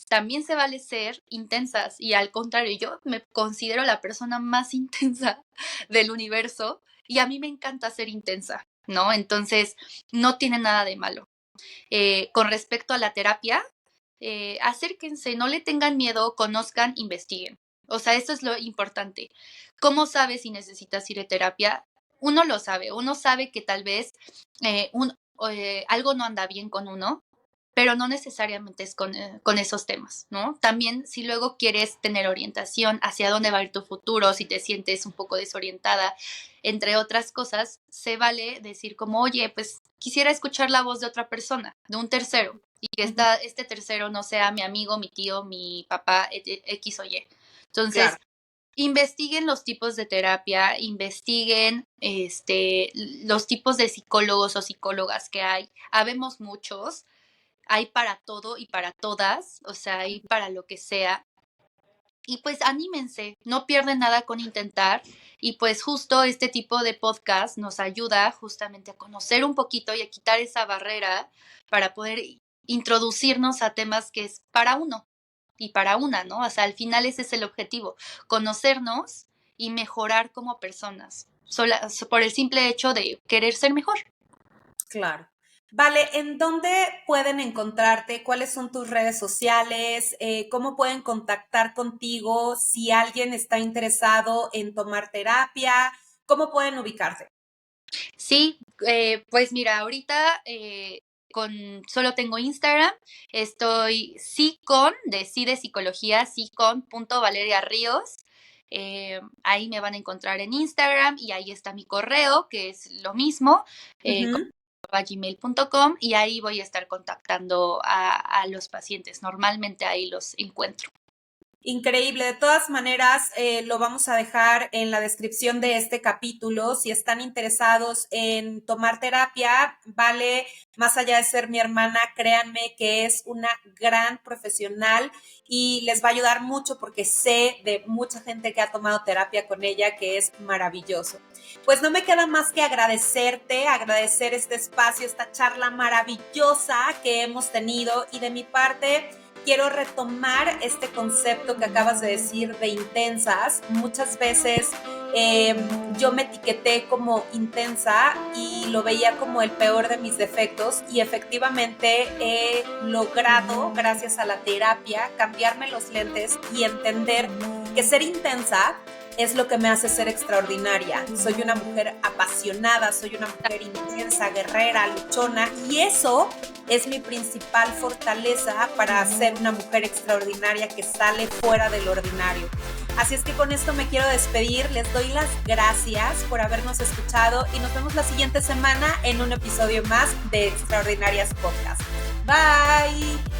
también se vale ser intensas y al contrario, yo me considero la persona más intensa del universo y a mí me encanta ser intensa, ¿no? Entonces, no tiene nada de malo. Con respecto a la terapia, acérquense, no le tengan miedo, conozcan, investiguen. O sea, eso es lo importante. ¿Cómo sabes si necesitas ir a terapia? Uno sabe que tal vez algo no anda bien con uno pero no necesariamente es con esos temas, ¿no? También si luego quieres tener orientación hacia dónde va a ir tu futuro, si te sientes un poco desorientada, entre otras cosas, se vale decir como, oye, pues quisiera escuchar la voz de otra persona, de un tercero, y que este tercero no sea mi amigo, mi tío, mi papá, X o Y. Entonces, Claro. investiguen los tipos de terapia, investiguen los tipos de psicólogos o psicólogas que hay. Habemos muchos, hay para todo y para todas, o sea, hay para lo que sea. Y pues anímense, no pierden nada con intentar. Y pues justo este tipo de podcast nos ayuda justamente a conocer un poquito y a quitar esa barrera para poder introducirnos a temas que es para uno y para una, ¿no? O sea, al final ese es el objetivo, conocernos y mejorar como personas, por el simple hecho de querer ser mejor. Claro. Vale, ¿en dónde pueden encontrarte? ¿Cuáles son tus redes sociales? ¿Cómo pueden contactar contigo si alguien está interesado en tomar terapia? ¿Cómo pueden ubicarte? Sí, pues mira, ahorita solo tengo Instagram, estoy de psicología, @Valeria Ríos. Ahí me van a encontrar en Instagram y ahí está mi correo, que es lo mismo, Ujú. gmail.com, y ahí voy a estar contactando a los pacientes. Normalmente ahí los encuentro. Increíble. De todas maneras, lo vamos a dejar en la descripción de este capítulo. Si están interesados en tomar terapia, Vale, más allá de ser mi hermana, créanme que es una gran profesional y les va a ayudar mucho porque sé de mucha gente que ha tomado terapia con ella, que es maravilloso. Pues no me queda más que agradecerte, agradecer este espacio, esta charla maravillosa que hemos tenido, y de mi parte quiero retomar este concepto que acabas de decir de intensas. Muchas veces yo me etiqueté como intensa y lo veía como el peor de mis defectos, y efectivamente he logrado, gracias a la terapia, cambiarme los lentes y entender que ser intensa es lo que me hace ser extraordinaria. Soy una mujer apasionada, soy una mujer intensa, guerrera, luchona, y eso es mi principal fortaleza para ser una mujer extraordinaria que sale fuera del ordinario. Así es que con esto me quiero despedir, les doy las gracias por habernos escuchado y nos vemos la siguiente semana en un episodio más de Extraordinarias Podcast. Bye.